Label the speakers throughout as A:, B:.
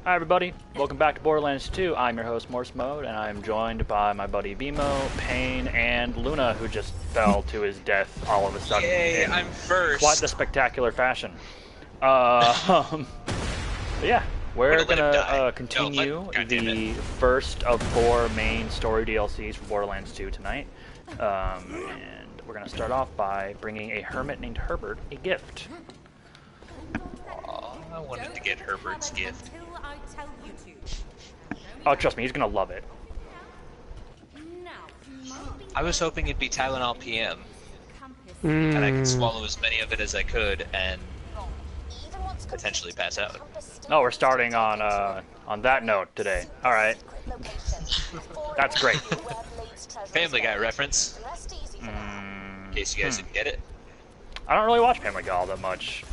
A: Hi everybody, welcome back to Borderlands 2. I'm your host Morse Mode, and I'm joined by my buddy Bimo, Payne, and Luna, who just fell to his death all of a sudden.
B: Yay, I'm first.
A: Quite the spectacular fashion. Yeah, we're gonna continue the first of 4 main story DLCs for Borderlands 2 tonight. And we're gonna start off by bringing a hermit named Herbert a gift.
B: I wanted to get Herbert's gift.
A: Oh, trust me, he's gonna love it.
B: I was hoping it'd be Tylenol PM, and I could swallow as many of it as I could and potentially pass out.
A: Oh, we're starting on that note today. All right, that's great.
B: Family Guy reference. In case you guys didn't get it.
A: I don't really watch Family Guy all that much.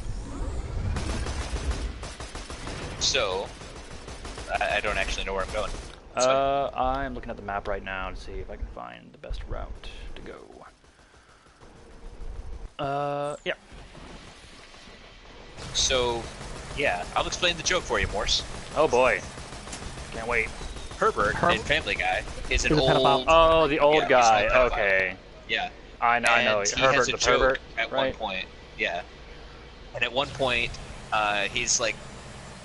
B: So, I don't actually know where I'm going.
A: I'm looking at the map right now to see if I can find the best route to go. Yeah.
B: So, yeah, I'll explain the joke for you, Morse.
A: Oh boy, can't wait.
B: Herbert in Family Guy is an old...
A: Oh, the old guy, okay.
B: Yeah.
A: I know.
B: He
A: Herbert
B: has a
A: the
B: joke
A: pervert,
B: at
A: right?
B: one point. Yeah. And at one point, he's like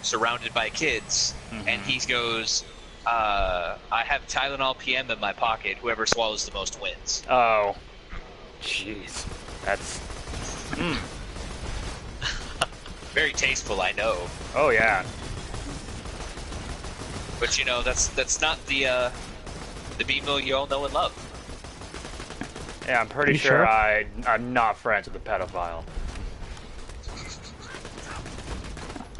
B: surrounded by kids, and he goes, I have Tylenol PM in my pocket. Whoever swallows the most wins.
A: Oh, jeez, that's
B: very tasteful, I know.
A: Oh yeah.
B: But you know, that's not the B-mill you all know and love.
A: Yeah, I'm pretty sure I'm not friends with the pedophile.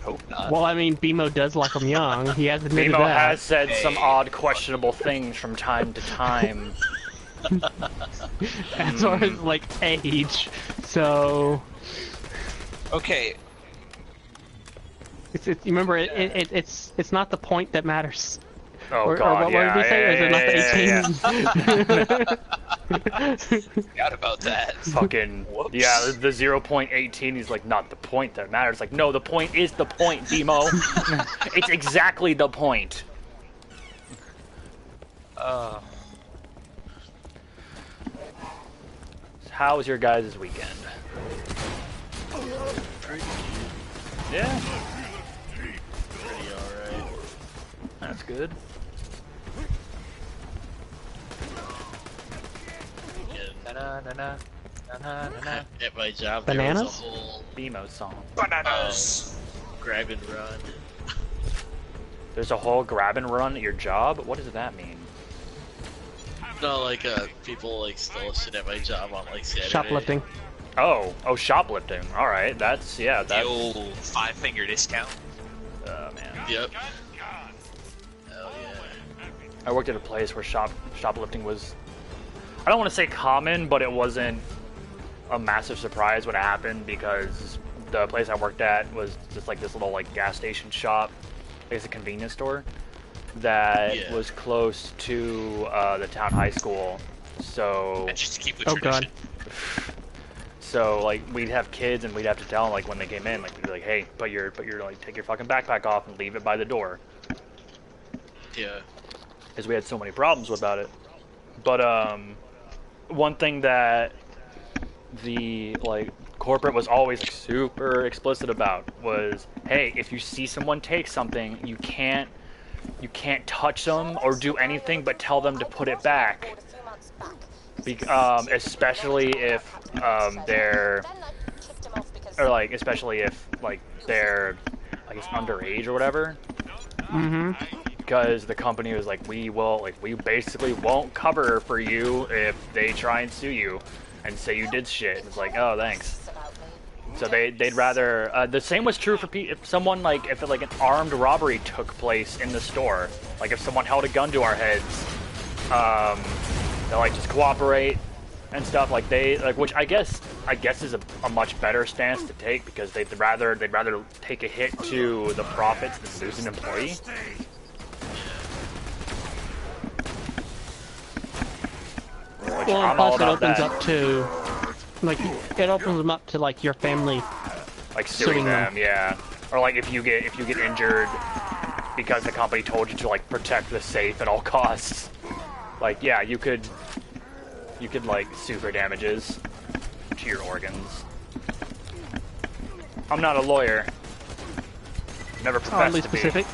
B: Hope not.
C: Well, I mean, BMO does like him young. He has admitted
A: Bimo
C: that.
A: has said some odd, questionable things from time to time.
C: As far as like age, so.
B: Okay.
C: You remember, it's not the point that matters.
A: Oh god,
C: what did he say? Is it not the 18?
B: Forgot about that.
A: Fucking yeah, the 0.18. He's like, not the point that matters. Like, no, the point is the point, Bimo. It's exactly the point. How was your guys' weekend? Yeah.
D: Pretty alright.
A: That's good.
D: At my job,
C: Bananas?
D: there was a whole
A: Bimo song.
B: Bananas.
D: grab and run.
A: There's a whole grab and run at your job? What does that mean?
D: No, like people like stole shit at my job on like Saturday.
C: Shoplifting.
A: Oh, shoplifting. All right, that's
B: The old 5-finger discount.
A: Oh man.
D: Yep. Hell yeah.
A: I worked at a place where shoplifting was, I don't want to say common, but it wasn't a massive surprise when it happened because the place I worked at was just like this little like gas station shop, it's a convenience store that was close to the town high school. So
B: And just to keep the
C: Oh
B: tradition.
C: god.
A: so like we'd have kids and we'd have to tell them like when they came in, like we'd be like, hey, put your like take your fucking backpack off and leave it by the door.
D: Yeah.
A: Because we had so many problems about it. But one thing that the like corporate was always like, super explicit about was, hey, if you see someone take something, you can't touch them or do anything but tell them to put it back. Especially if they're I guess underage or whatever. Because the company was like, we basically won't cover for you if they try and sue you and say you did shit. It's like, oh, thanks. So they'd rather. The same was true for if someone if an armed robbery took place in the store, like if someone held a gun to our heads, they'll just cooperate and stuff. Which I guess is a much better stance to take because they'd rather take a hit to the profits than lose an employee.
C: Well, and plus it opens up to, it opens them up to your family
A: suing them, yeah. Or if you get injured because the company told you to like protect the safe at all costs. Like, yeah, you could like sue for damages to your organs. I'm not a lawyer. Never professed to be.
C: specific.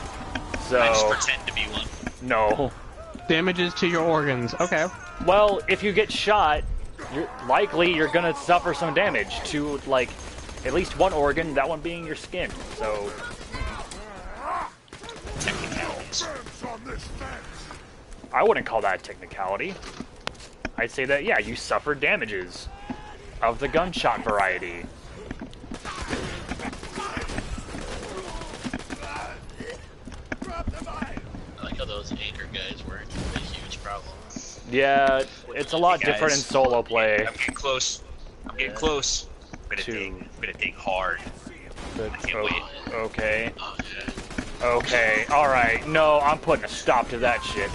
A: So
B: I just pretend to be one.
A: no.
C: Damages to your organs. Okay.
A: Well, if you get shot, you're gonna suffer some damage to like at least one organ. That one being your skin. So
B: Technicalities.
A: I wouldn't call that a technicality. I'd say that, yeah, you suffer damages of the gunshot variety.
D: I like how those anchor guys weren't a huge problem.
A: Yeah, it's a lot
B: Hey,
A: different in
B: guys.
A: solo play.
B: I'm getting close. I'm getting close. I'm gonna dig hard.
A: But,
B: I can't wait.
A: okay.
D: Oh yeah.
A: Okay, alright. No, I'm putting a stop to that shit.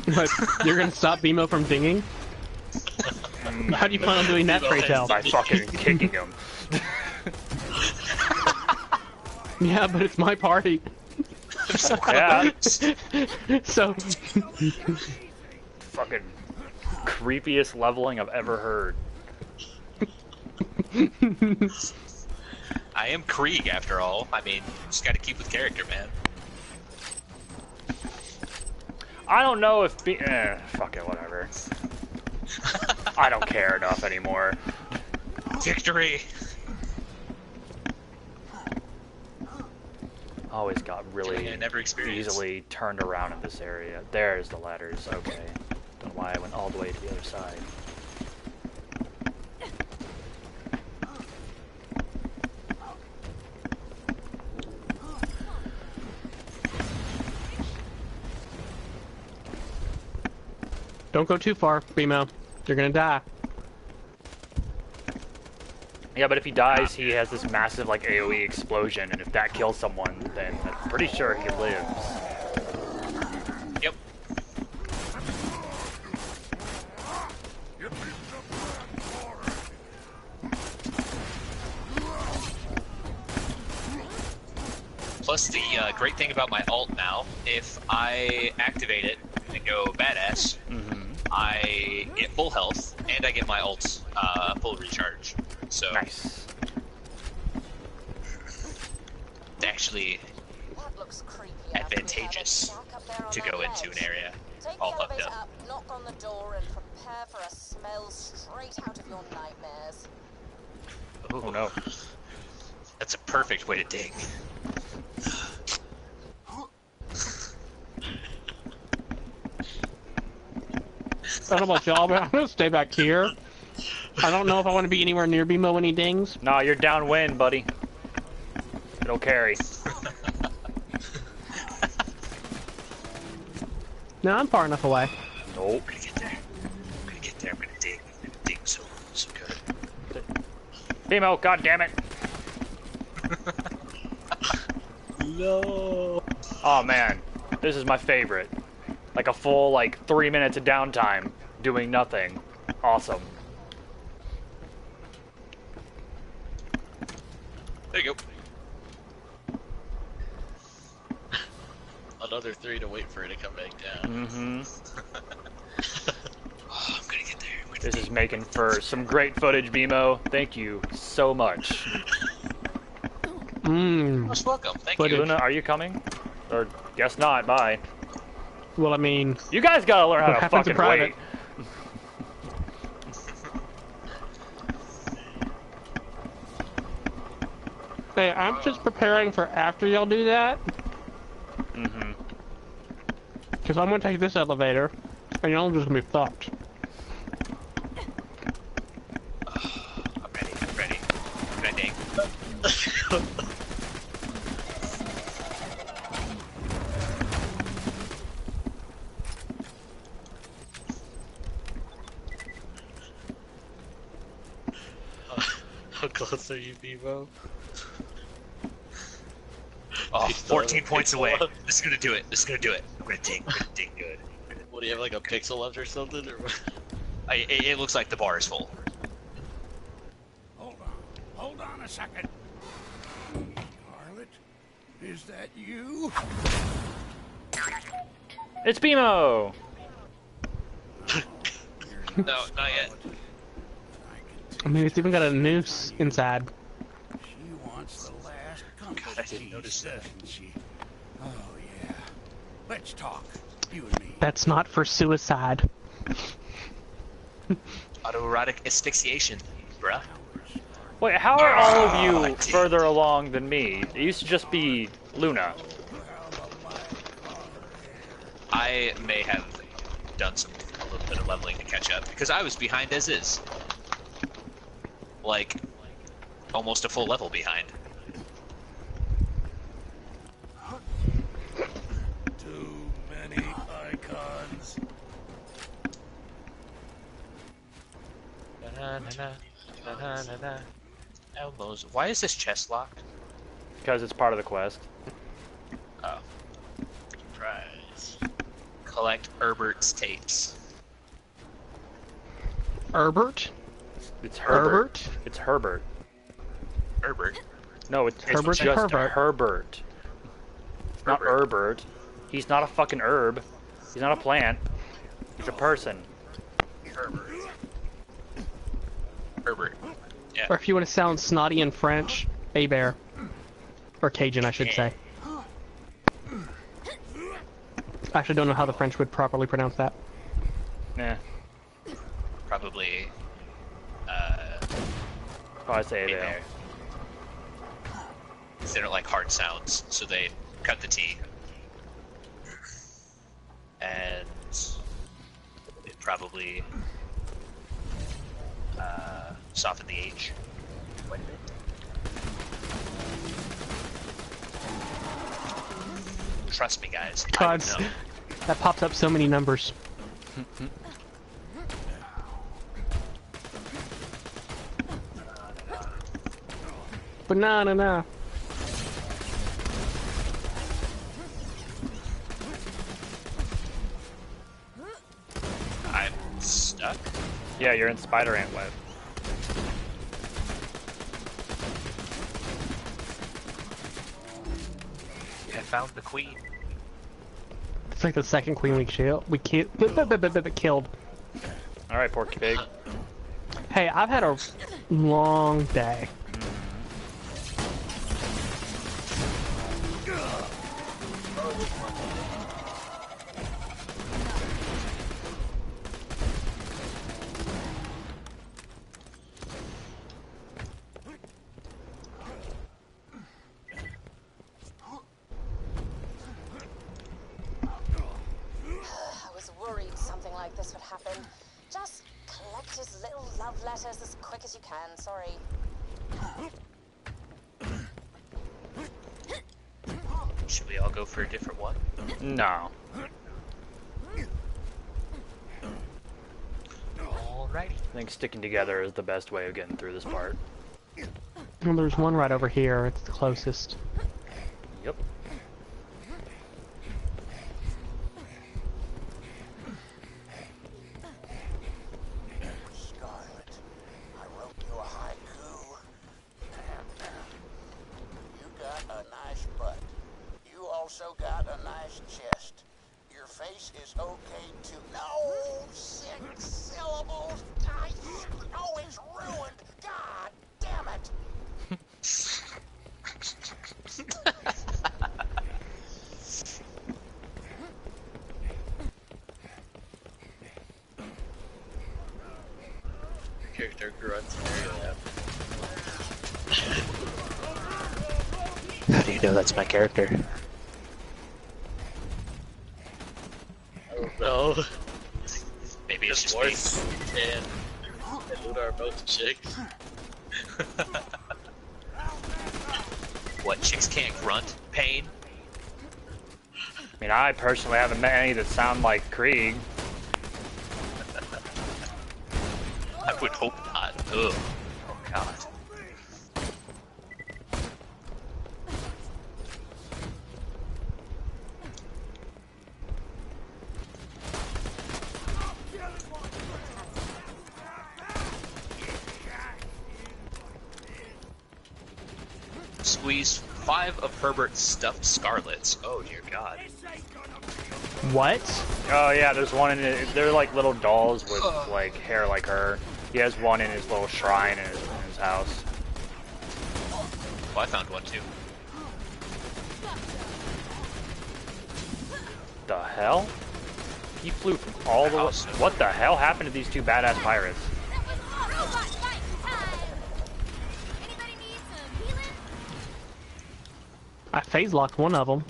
C: But you're gonna stop BMO from dinging? How do you plan on doing that, pray tell?
A: By fucking kicking him.
C: Yeah, but it's my party.
A: Yeah.
C: So,
A: Fucking creepiest leveling I've ever heard.
B: I am Krieg after all. I mean, just gotta keep with character, man.
A: I don't know if fuck it, whatever. I don't care enough anymore.
B: Victory!
A: Always got really
B: Something I never experienced.
A: easily turned around in this area. There's the ladders, okay. Don't know why I went all the way to the other side.
C: don't go too far, BMO. You're gonna die.
A: Yeah, but if he dies, he has this massive, like, AoE explosion, and if that kills someone, then I'm pretty sure he lives.
B: Yep. Plus, the great thing about my alt now, if I activate it and go badass, I get full health, and I get my ult's full recharge. So,
A: Nice.
B: it's actually
E: That looks creepy
B: advantageous to go into an area all fucked up.
E: Knock on the door and prepare for a smell straight out of your nightmares.
A: Oh no.
B: That's a perfect way to dig.
C: I don't know about y'all, but I'm gonna stay back here. I don't know if I want to be anywhere near BMO when he dings.
A: Nah, you're downwind, buddy. It'll carry.
C: No, I'm far enough away.
A: Nope.
B: I'm gonna get there. I'm gonna get there. I'm gonna dig. I'm gonna dig so good.
A: BMO, god damn it.
B: No.
A: Oh man, this is my favorite. Like a full, like, 3 minutes of downtime, doing nothing. Awesome.
B: There you go.
D: Another 3 to wait for it to come back down.
A: Mm-hmm.
B: Oh, I'm gonna get there. I'm gonna
A: This
B: dig.
A: is making for some great footage, BMO. Thank you so much.
C: Mmm.
B: Most welcome. Thank
C: Footage.
B: you.
A: Luna, are you coming? Or, guess not, bye.
C: Well, I mean,
A: You guys gotta learn how
C: What
A: to
C: happens in
A: fucking
C: private?
A: wait.
C: hey, I'm just preparing for after y'all do that.
A: Mm-hmm.
C: Because I'm gonna take this elevator, and y'all are just gonna be fucked.
B: I'm ready. I'm ready. Can I dig?
D: How close are you, Bevo?
B: Oh,
D: He's still
B: 14
D: in
B: points
D: the
B: away.
D: pixel.
B: This is gonna do it. This is gonna do it. I'm gonna dig. I'm gonna dig good.
D: What do you have, like a pixel left or something? Or what?
B: It looks like the bar is full.
F: Hold on a second. Scarlet, is that you?
A: It's BMO!
B: No, not yet.
C: I mean, it's even got a noose inside.
F: She wants the last
B: God, I didn't notice that.
F: doesn't she? Oh yeah. Let's talk, you and me.
C: That's not for suicide.
B: Autoerotic asphyxiation, bruh.
A: Wait, how are all of you further along than me? It used to just be Luna.
B: I may have done a little bit of leveling to catch up because I was behind as is. Like, almost a full level behind.
F: Too many icons.
B: Elbows. Why is this chest locked?
A: Because it's part of the quest.
B: Oh.
D: Surprise.
B: Collect Herbert's tapes.
C: Herbert?
A: It's Herbert.
C: Herbert?
A: It's Herbert.
B: Herbert?
A: No, it's
C: Herbert
A: just
C: and Herbert.
A: Herbert. It's not Herbert. He's not a fucking herb. He's not a plant. He's a person.
B: Herbert. Herbert. Yeah.
C: Or if you want to sound snotty in French, a bear. Or Cajun, I should say. I actually don't know how the French would properly pronounce that.
A: Nah.
B: Probably.
A: Probably say it
B: Hey
A: there.
B: there. They don't like hard sounds, so they cut the T. And it probably soften the H quite a bit. Trust me, guys. I
C: God,
B: don't know.
C: that pops up so many numbers. Banana.
B: I'm stuck.
A: Yeah, you're in spider ant web.
B: I found the queen.
C: It's like the second queen we killed. Killed.
A: All right, Porky Pig.
C: Hey, I've had a long day.
E: I was worried something like this would happen. Just collect his little love letters as quick as you can, sorry.
B: Should we all go for a different one?
A: No.
B: Alrighty.
A: I think sticking together is the best way of getting through this part.
C: Well, there's one right over here. It's the closest.
A: Yep.
F: Scarlet, I wrote you a haiku. You got a nice butt. You also got a nice chest. Your face is okay too. No! 6 syllables! Oh, it's ruined! God damn it!
D: Character grunts very loud.
B: How do you know that's my character?
D: I don't know.
B: Maybe it's just me.
D: Morse and Luna are both chicks.
B: What, chicks can't grunt? Pain?
A: I mean, I personally haven't met any that sound like Krieg.
B: I would hope not. Ugh. Oh god. Squeeze 5 of Herbert's stuffed Scarlets. Oh dear God.
C: What?
A: Oh yeah, there's one in it. They're like little dolls with like hair like her. He has one in his little shrine in his house.
B: Oh, I found one too.
A: The hell? He flew from all the way. What the hell happened to these two badass pirates?
C: I phase locked one of them.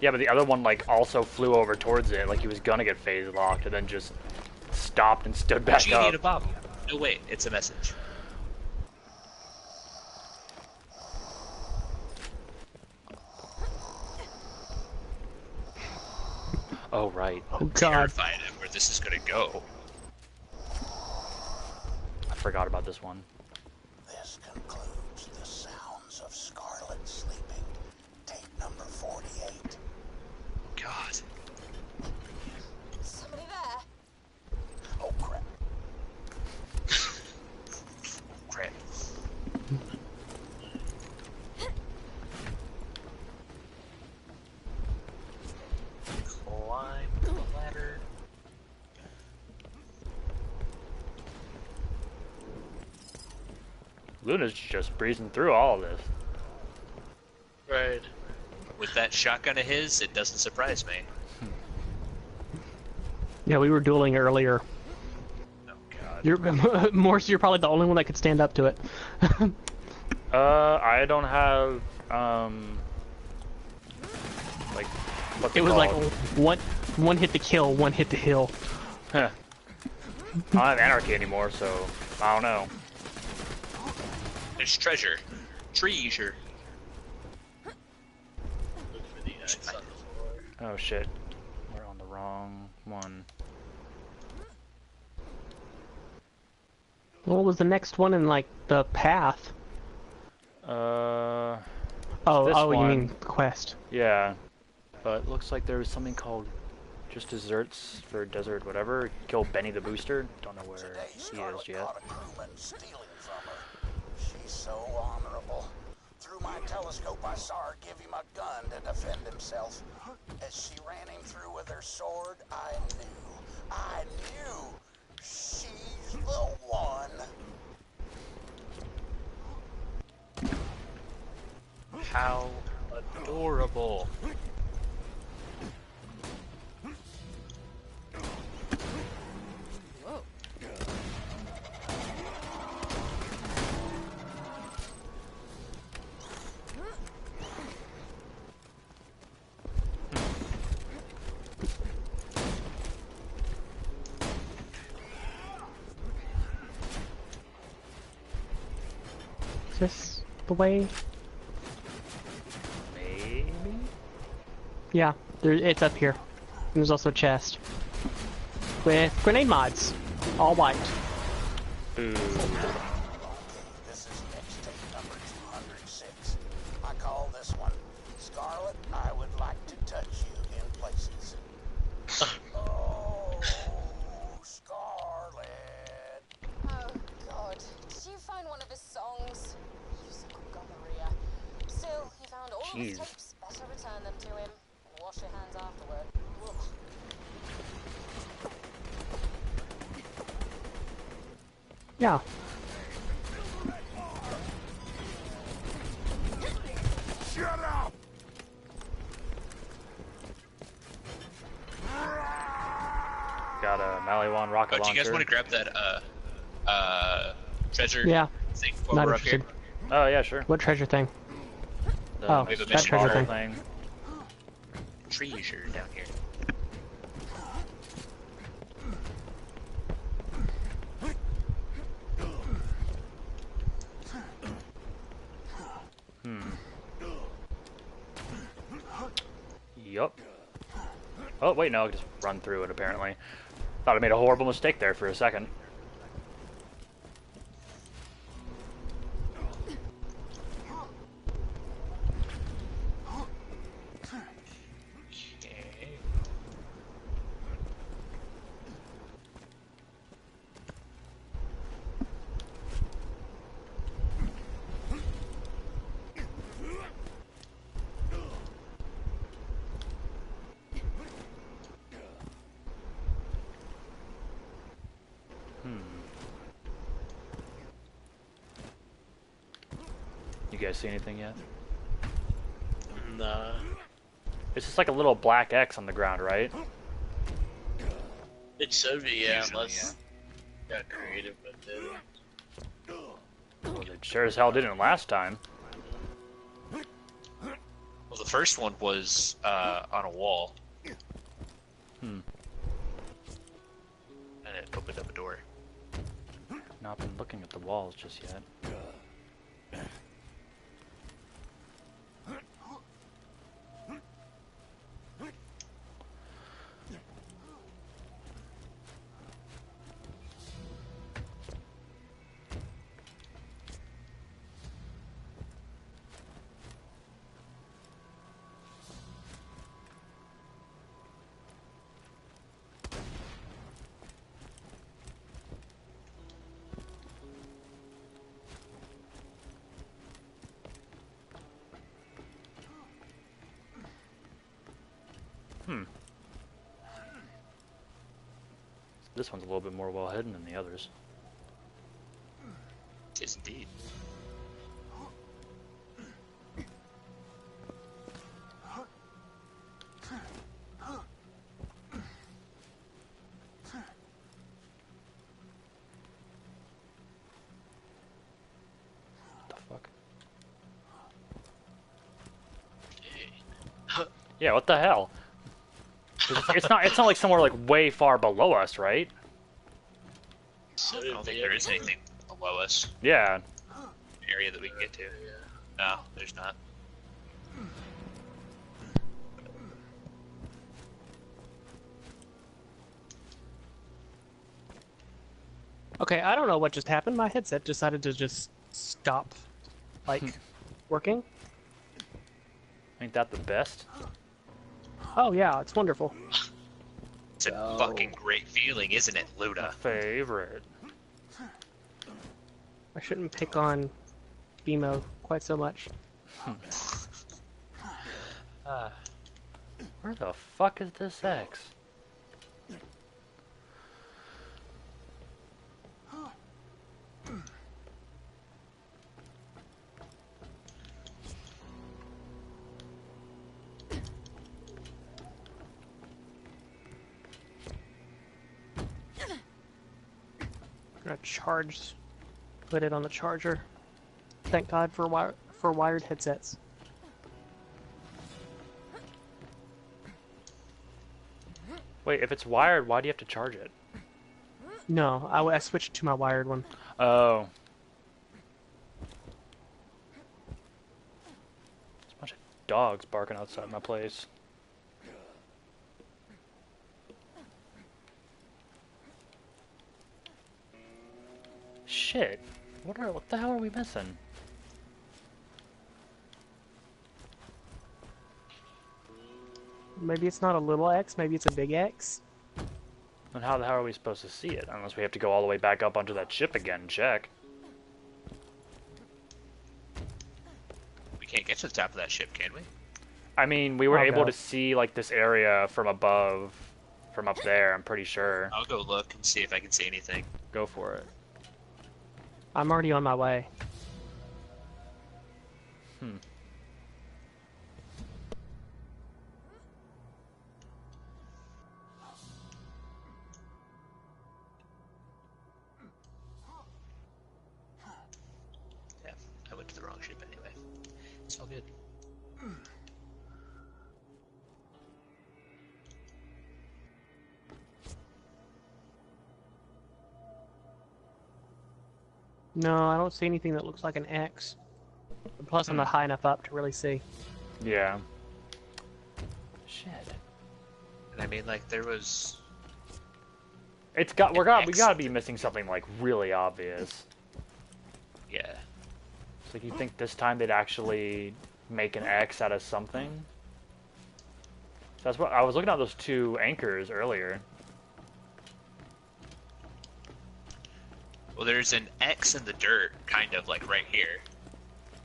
A: Yeah, but the other one like also flew over towards it, like he was gonna get phase locked, and then just stopped and stood back
B: You need a
A: up.
B: bomb. No wait, it's a message.
A: Oh right.
C: Oh God.
B: Terrified of where this is gonna go.
A: I forgot about this one.
F: This concludes the sounds of Scarlet sleeping. Tape number 48.
B: God.
E: Somebody there?
F: Oh crap.
B: Crap. Climb the ladder.
A: Luna's just breezing through all of this.
D: Right.
B: With that shotgun of his, it doesn't surprise me.
C: Yeah, we were dueling earlier.
B: Oh God.
C: You're Morse. You're probably the only one that could stand up to it.
A: I don't have like what's
C: It was like
A: called?
C: one hit to kill, one hit to heal.
A: I don't have anarchy anymore, so I don't know.
B: There's treasure. Treasure.
D: Look for the X on the floor.
A: Oh shit, we're on the wrong one.
C: What was the next one in like the path?
A: Uh,
C: Oh,
A: This
C: oh, you
A: one.
C: mean quest?
A: yeah, but looks like there was something called just desserts for desert whatever. Kill Benny the Booster. Don't know where
F: Today,
A: he
F: Scarlet
A: is yet.
F: caught a crewman stealing from her. She's so honorable. Through my telescope, I saw her give him a gun to defend himself. As she ran him through with her sword, I knew she's the one.
B: How adorable.
C: Is this the way?
A: Maybe.
C: Yeah, it's up here. And there's also a chest with grenade mods, all white.
A: Ooh.
F: This is mixtape number 206. I call this one Scarlet, I Would Like to Touch You in Places. Oh, Scarlet.
E: Oh, God. Did you find one of his songs? Musical gonorrhea. Still, you found all
A: Jeez.
E: his tapes. Better return them to him. And wash your hands afterward. Ugh.
C: Yeah.
F: Shut up!
A: Got a Maliwan rocket
B: Oh, do
A: launcher.
B: you guys want to grab that treasure
C: Yeah.
B: thing
C: Not
B: while we're up here?
C: interested.
A: Oh yeah, sure.
C: What treasure thing?
A: The
C: Oh,
B: We have a
C: that
B: mission
C: treasure
A: bottle
C: thing.
B: Treasure down here.
A: Yup. Oh wait, no, I just run through it apparently. Thought I made a horrible mistake there for a second.
B: Okay.
A: You guys see anything yet?
D: Nah.
A: It's just like a little black X on the ground, right?
D: It should be, yeah,
B: Usually,
D: unless got creative with it.
A: Well, they sure as hell didn't last time.
B: Well, the first one was on a wall.
A: Hmm.
B: And it opened up a door.
A: Not been looking at the walls just yet. This one's a little bit more well hidden than the others.
B: It is indeed.
A: What the fuck?
D: Hey.
A: Yeah, what the hell? 'Cause it's not like somewhere like way far below us, right?
D: So
B: I don't think there is anything below us.
A: Yeah.
B: Area that we can get to. No, there's not.
C: Okay, I don't know what just happened. My headset decided to just stop, like, working.
A: Ain't that the best?
C: Oh yeah, it's wonderful.
B: It's a fucking great feeling, isn't it, Luna?
A: Favorite.
C: I shouldn't pick on BMO quite so much.
A: Where the fuck is this X?
C: I'm gonna put it on the charger. Thank God for wired headsets.
A: Wait, if it's wired, why do you have to charge it?
C: No, I switched to my wired one.
A: Oh. There's a bunch of dogs barking outside my place. Shit. What the hell are we missing?
C: Maybe it's not a little X, maybe it's a big X.
A: And how the hell are we supposed to see it? Unless we have to go all the way back up onto that ship again and check.
B: We can't get to the top of that ship, can we?
A: I mean, we were
C: Oh,
A: able
C: no.
A: to see, like, this area from above. From up there, I'm pretty sure.
B: I'll go look and see if I can see anything.
A: Go for it.
C: I'm already on my way.
A: Hmm.
B: Yeah, I went to the wrong ship anyway. It's all good.
C: No, I don't see anything that looks like an X. Plus, I'm not high enough up to really see.
A: Yeah. Shit.
B: And I mean, like, there was...
A: It's got we
B: X.
A: gotta be missing something like really obvious.
B: Yeah.
A: It's like you think this time they'd actually make an X out of something? That's what I was looking at those two anchors earlier.
B: Well, there's an X in the dirt, kind of, like, right here.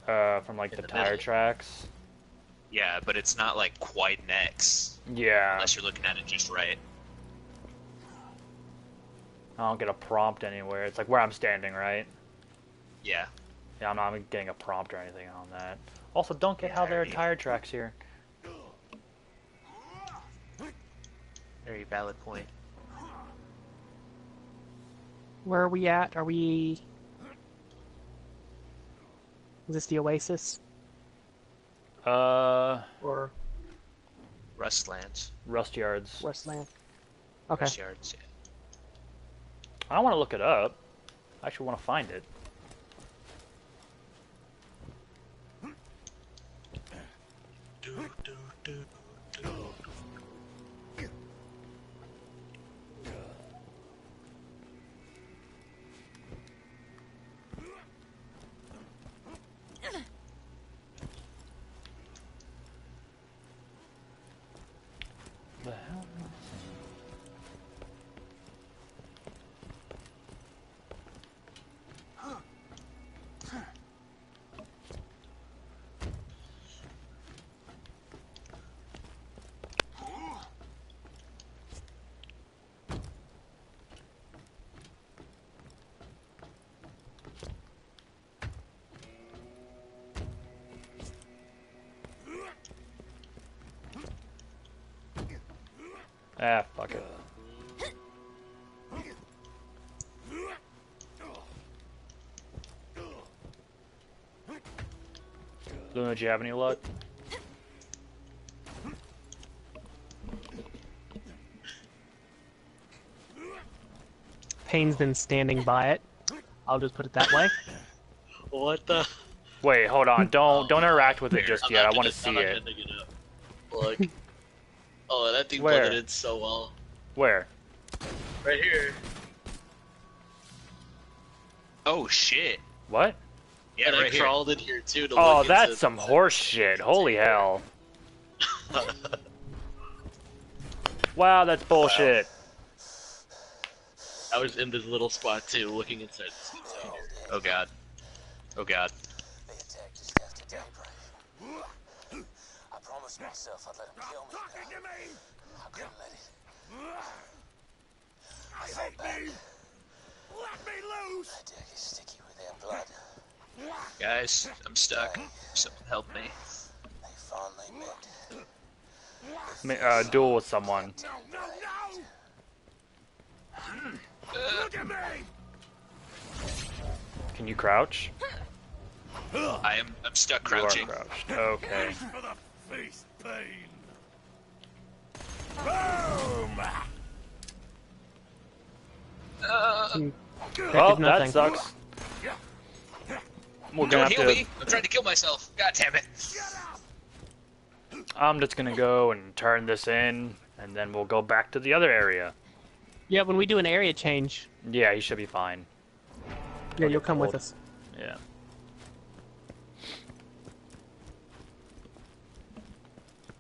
A: From like
B: In
A: the
B: the
A: tire
B: middle.
A: tracks.
B: Yeah, but it's not, like, quite an X.
A: Yeah.
B: Unless you're looking at it just right.
A: I don't get a prompt anywhere. It's like where I'm standing, right?
B: Yeah.
A: Yeah, I'm not getting a prompt or anything on that. Also, don't get how there are tire tracks here.
B: Very valid point.
C: Where are we at? Are we... Is this the Oasis? Or
B: Rustlands.
A: Rust Yards.
C: Westland? Okay.
B: Rust Yards, yeah.
A: I don't want to look it up. I actually want to find it. The hell? Ah, fuck it. Luna, do you have any luck?
C: Payne's been standing by it. I'll just put it that way.
D: What the?
A: Wait, hold on. Don't interact with it just
D: I'm
A: yet.
D: not
A: I want
D: gonna-
A: to see
D: I'm not
A: it.
D: gonna dig it up. Look. Oh, that thing
A: Where?
D: blended in so well.
A: Where?
D: Right here.
B: Oh shit.
A: What?
B: Yeah,
D: And I
B: right here.
D: crawled in here too to
A: Oh,
D: look
A: that's
D: into
A: some horse shit. Holy hell. Wow, that's bullshit.
D: I was in this little spot too, looking inside this container.
B: Oh god. Oh god.
F: They attacked us yesterday, Brave. I promised myself I'd let them kill me. I couldn't let it. I fought back.
G: Let me loose!
F: That deck is sticky with their blood.
B: Guys, I'm stuck. Someone help me.
F: They fondly meant.
A: Duel with someone.
G: No, no, no! Look at me!
A: Can you crouch?
B: I'm stuck
A: You are
B: crouching.
A: crouched. Okay.
G: Brace for the face pain. Boom!
A: Well,
C: did
A: that
C: nothing.
A: sucks. We're gonna
B: Don't
A: have
B: heal
A: to.
B: me! I'm trying to kill myself. God damn it.
A: I'm just gonna go and turn this in, and then we'll go back to the other area.
C: Yeah, when we do an area change,
A: Yeah, he should be fine.
C: yeah, you'll come with
A: cold.
C: us.
A: Yeah.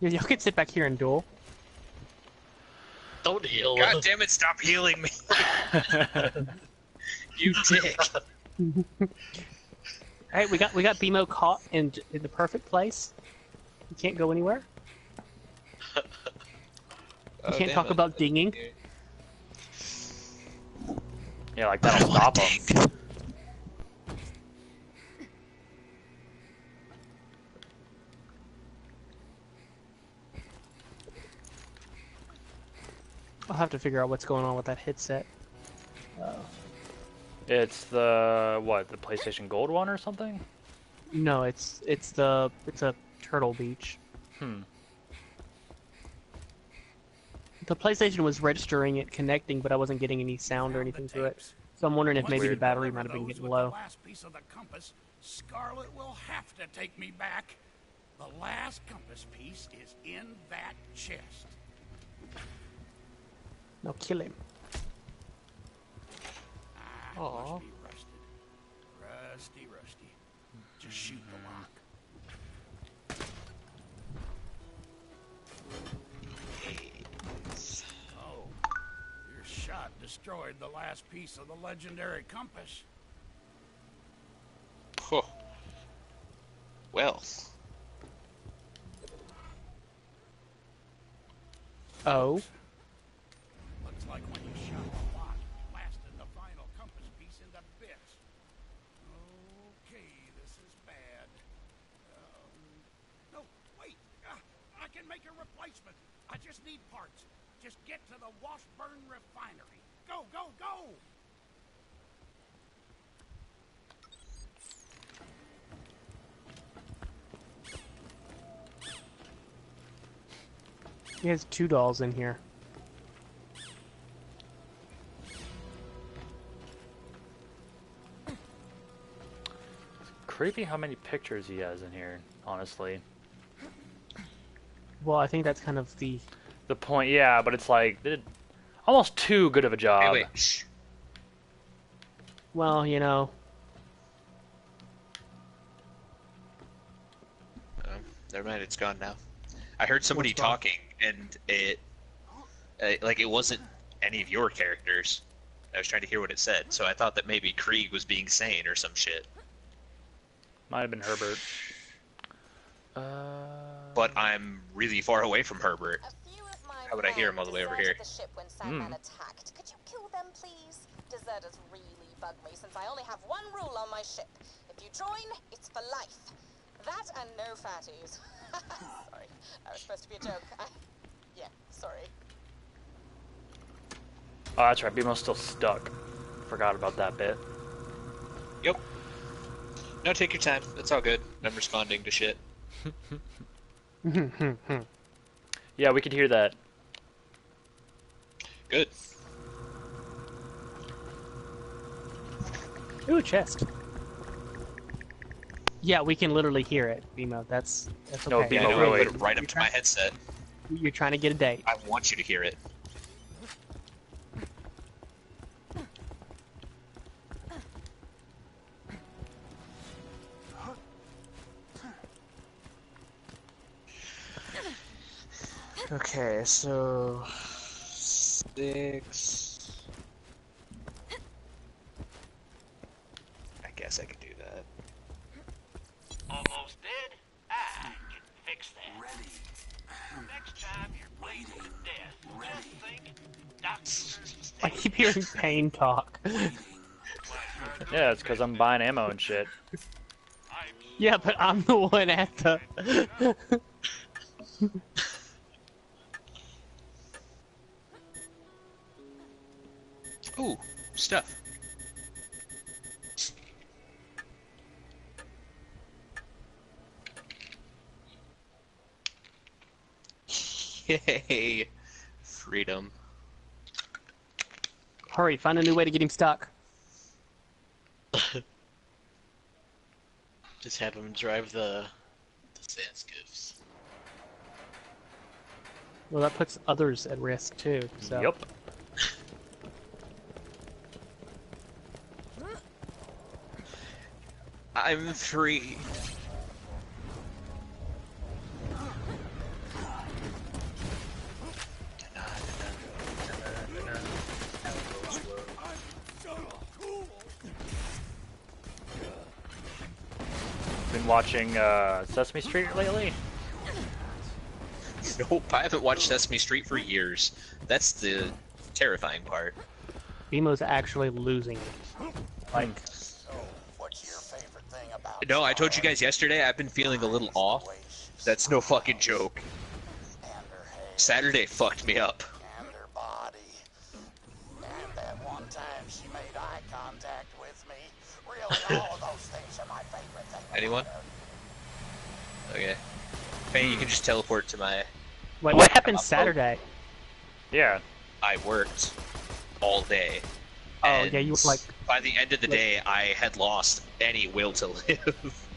C: Yeah, y'all can sit back here and duel.
D: Don't heal.
B: God damn it, stop healing me. You dick.
C: Alright, we got BMO caught in the perfect place. He can't go anywhere. You can't talk about dinging.
A: Yeah, like that'll stop him.
C: I'll have to figure out what's going on with that headset.
A: It's the what? The PlayStation Gold one or something?
C: No, it's a Turtle Beach. The PlayStation was registering it connecting, but I wasn't getting any sound or anything to it. So I'm wondering if maybe the battery might have been getting low.
G: The last piece of the compass, Scarlet will have to take me back. The last compass piece is in that chest.
C: No, kill him.
G: Ah, it
C: Aw.
G: must be rusted. Rusty. Just shoot the lock. Oh, your shot destroyed the last piece of the legendary compass.
B: Huh. Well.
C: Oh.
G: Looks like when you shot the lock, you blasted the final compass piece into bits. Okay, this is bad. No, wait. I can make a replacement. I just need parts. Just get to the Washburn refinery. Go, go, go!
C: He has 2 dolls in here.
A: Creepy how many pictures he has in here, honestly.
C: Well, I think that's kind of the...
A: The point, yeah, but it's like, they did almost too good of a job.
B: Hey, wait. Shh.
C: Well, you know...
B: Never mind, it's gone now. I heard somebody
C: What's gone?
B: talking, and it wasn't any of your characters. I was trying to hear what it said, so I thought that maybe Krieg was being sane or some shit.
A: Might have been Herbert.
B: But I'm really far away from Herbert.
E: A few of my
B: How would I hear him all the
E: men
B: way over
E: deserted
B: here?
E: The ship when Sandman attacked. Could you kill them, please? Deserters really bug me since I only have one rule on my ship. If you join, it's for life. That and no fatties. Sorry, that was supposed to be a joke. Yeah, sorry.
A: Oh, that's right, BMO's still stuck. Forgot about that bit.
B: Yep. No, take your time. It's all good. I'm responding to shit.
A: Yeah, we could hear that.
B: Good.
C: Ooh, a chest. Yeah, we can literally hear it, Bimo. That's okay.
A: No,
B: Yeah, I
A: Oh,
B: know,
A: really?
B: I put it right up to my headset.
C: You're trying to get a date.
B: I want you to hear it. Okay, so 6. I guess I could do that.
H: Almost dead? I can fix that. Ready. Next time you're playing with death, just think,
C: I keep hearing Pain talk.
A: Yeah, it's because I'm buying ammo and shit.
C: Yeah, but I'm the one at the...
B: Ooh, stuff. Yay! Freedom.
C: Hurry, find a new way to get him stuck.
D: Just have him drive the sand skiffs.
C: Well, that puts others at risk too, so...
A: Yup.
B: I'm free.
A: Been watching Sesame Street lately?
B: Nope, I haven't watched Sesame Street for years. That's the terrifying part.
C: Bimo's actually losing. Like,
F: So, what's your favorite thing about
B: No, I told you guys yesterday I've been feeling a little off. That's no fucking joke.
F: and her hair
B: Saturday fucked me up.
F: and her body? And that one time she made eye contact with me. Really, all of those things are my favorite thing. about
B: Anyone?
F: her.
B: Okay. Hey, you can just teleport to my...
C: wait, what happened Saturday?
A: Yeah.
B: I worked all day.
C: Oh,
B: and
C: yeah, you were like...
B: by the end of the day, I had lost any will to live.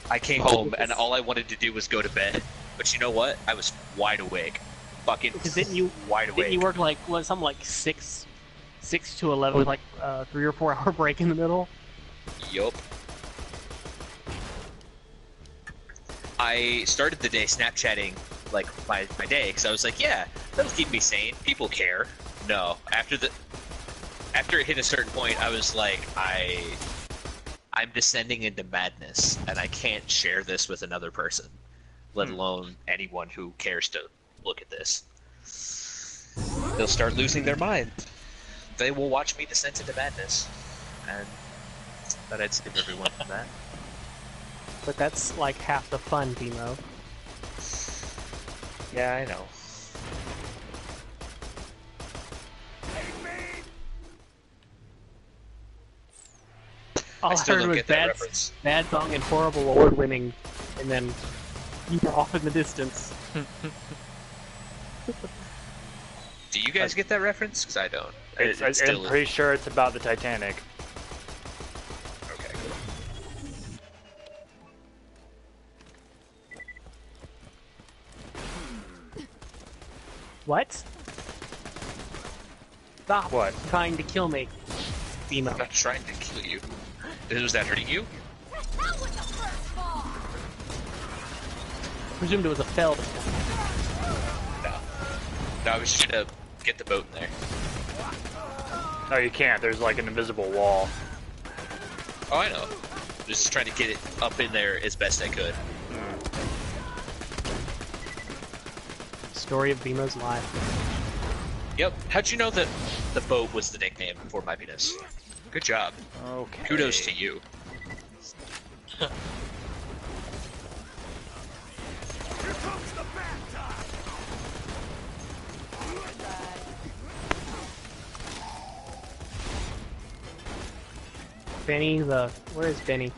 B: I came home and all I wanted to do was go to bed. But you know what? I was wide awake. Fucking
C: Because didn't you
B: wide awake.
C: work like, what, something like 6 to 11 with like 3 or 4 hour break in the middle?
B: Yup. I started the day Snapchatting like my day because I was like, yeah, that'll keep me sane. People care. No, after it hit a certain point, I was like, I'm descending into madness, and I can't share this with another person, let alone anyone who cares to look at this. They'll start losing their mind. They will watch me descend into madness, and Thought I'd save everyone from that.
C: But that's like half the fun, Demo.
B: Yeah, I know.
C: All I
B: still
C: heard
B: don't
C: was
B: get that reference.
C: bad song and horrible award-winning, and then you were off in the distance.
B: Do you guys get that reference? Because I don't.
A: I'm pretty sure it's about the Titanic.
B: Okay.
C: What? Stop
A: What?
C: trying to kill me, Demo.
B: I'm not trying to kill you. Was that hurting you?
C: Presumed it was a failed.
B: No. No, I was just trying to get the boat in there.
A: No, you can't. There's like an invisible wall.
B: Oh, I know. Just trying to get it up in there as best I could.
C: Story of Demo's life.
B: Yep. How'd you know that the boat was the nickname for my penis? Good job.
A: Okay.
B: Kudos to you.
C: Benny, where is Benny?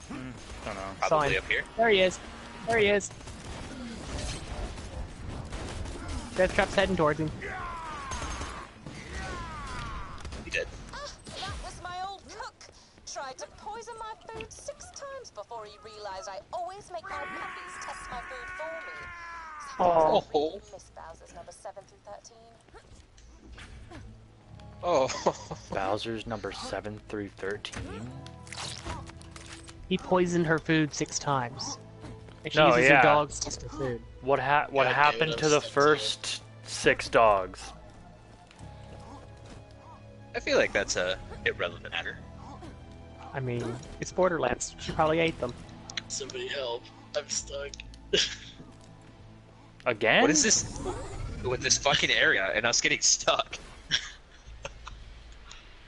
A: Don't know.
B: Probably
C: Saw him.
B: up here.
C: There he is. There he is. Death Trap's heading towards him.
B: He did.
E: That was my old cook. Tried to poison my food 6 times before he realized I always make my puppies test my food for me.
C: Oh.
E: I really miss Bowser's number 7 through 13.
B: Oh.
A: Bowser's number 7 through 13.
C: He poisoned her food 6 times. And she
A: No,
C: uses
A: yeah.
C: her dogs to test her food.
A: What happened to the first 6 dogs?
B: I feel like that's a irrelevant matter.
C: I mean, it's Borderlands. She probably ate them.
D: Somebody help. I'm stuck.
A: Again?
B: What is this with this fucking area and us getting stuck?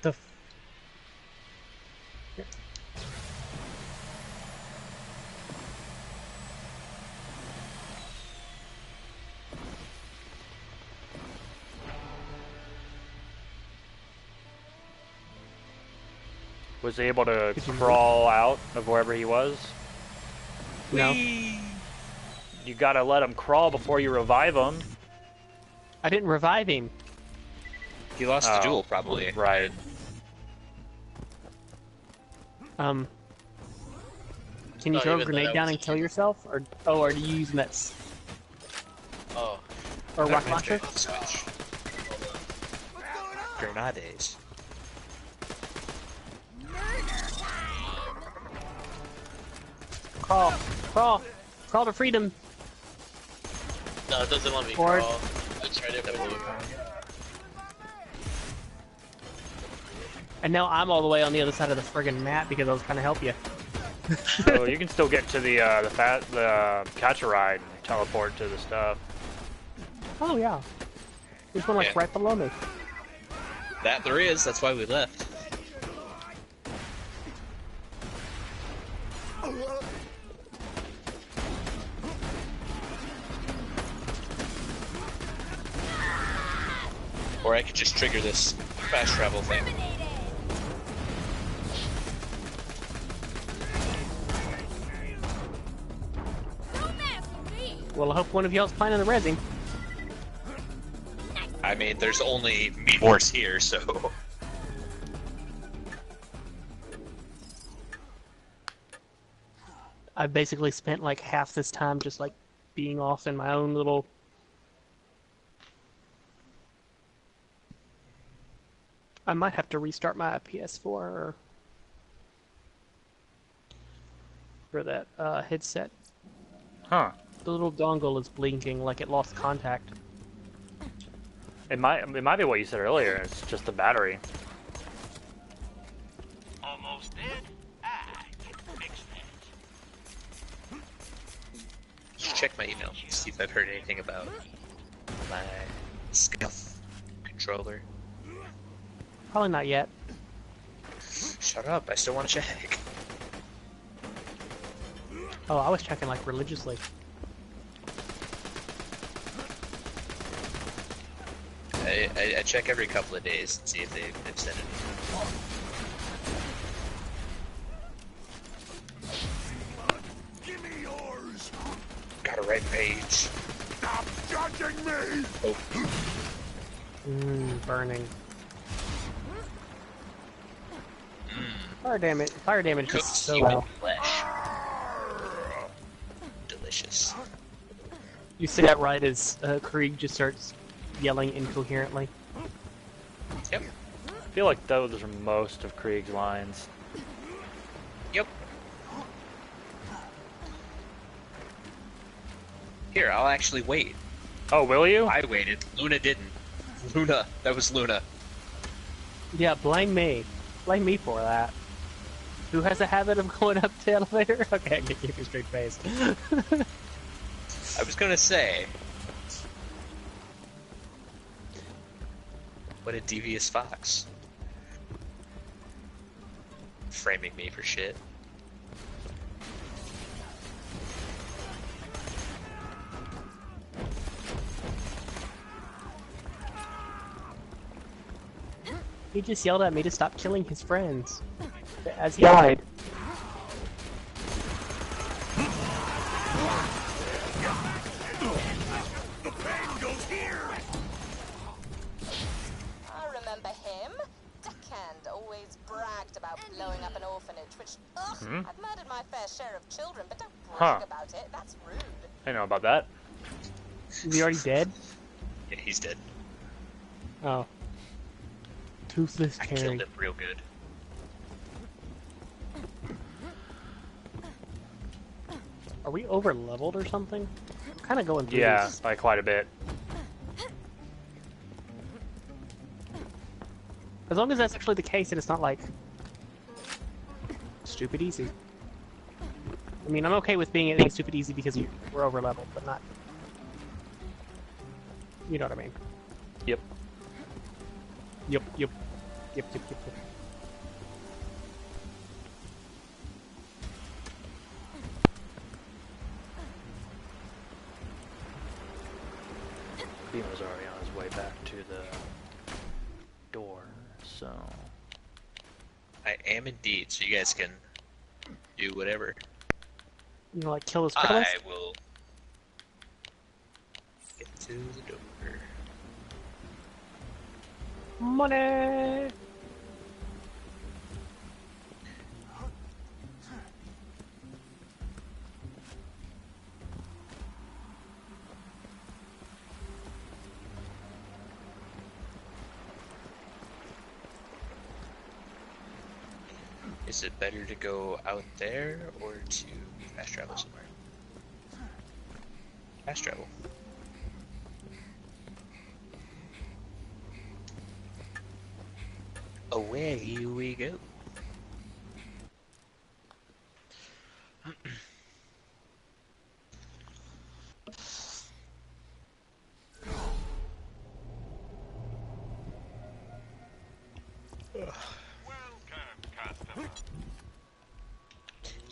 C: The
A: Was he able to crawl out of wherever he was?
C: No.
A: You gotta let him crawl before you revive him.
C: I didn't revive him.
B: He lost the duel, probably.
A: Right.
C: Can you
D: Not
C: throw a
D: even
C: grenade
D: that
C: down
D: was-
C: and kill yourself? Or are you using that
D: Oh.
C: or rocket launcher?
B: Switch. Grenades.
C: Crawl, crawl, crawl to freedom.
D: No, it doesn't let me
C: Or-
D: crawl. I tried everything.
C: And now I'm all the way on the other side of the friggin' map because I was trying to help you.
A: So you can still get to the catch a ride and teleport to the stuff.
C: Oh yeah. There's one like
B: Yeah.
C: right below me.
B: That there is, that's why we left. Or I could just trigger this fast travel thing.
C: Well, I hope one of y'all's planning the resin.
B: I mean, there's only me Morse here, so...
C: I've basically spent like half this time just like being off in my own little. I might have to restart my PS4 for that headset.
A: Huh.
C: The little dongle is blinking like it lost contact.
A: It might be what you said earlier. It's just the battery.
H: Almost dead? I can fix that.
B: Just check my email, see if I've heard anything about my Scuff controller.
C: Probably not yet.
B: Shut up, I still want to check.
C: Oh, I was checking like religiously.
B: I check every couple of days and see if they've extended it.
G: Give me yours.
B: Got a right page.
G: Stop judging me.
B: Oh,
C: Burning. Fire damage. Fire damage is
B: cooked
C: so
B: human
C: low.
B: flesh. Delicious.
C: You say that right as Krieg just starts yelling incoherently.
B: Yep.
A: I feel like those are most of Krieg's lines.
B: Yep. Here, I'll actually wait.
A: Oh, will you?
B: I waited. Luna didn't. Luna. That was Luna.
C: Yeah, blame me. Blame me for that. Who has a habit of going up the elevator? Okay, I can keep a straight face.
B: I was gonna say. What a devious fox. Framing me for shit.
C: He just yelled at me to stop killing his friends. As he died.
G: The pain goes here.
E: I remember him. Deckhand always bragged about blowing up an orphanage, which, ugh, I've murdered my fair share of children, but don't brag about it. That's rude.
A: I know about that.
C: Is he already dead?
B: Yeah, he's dead.
C: Oh. Toothless
B: I
C: Terry.
B: killed him real good.
C: Are we over leveled or something? I'm kind of going through
A: Yeah,
C: these.
A: by quite a bit.
C: As long as that's actually the case and it's not like stupid easy. I mean, I'm okay with being stupid easy because we're over leveled, but not. You know what I mean?
A: Yep.
C: Yep.
A: Beamer's already on his way back to the door, so...
B: I am indeed, so you guys can do whatever.
C: You know, like kill his criminals?
B: I will get to the door.
C: Money!
B: Is it better to go out there or to fast travel somewhere? Fast travel. Away we go.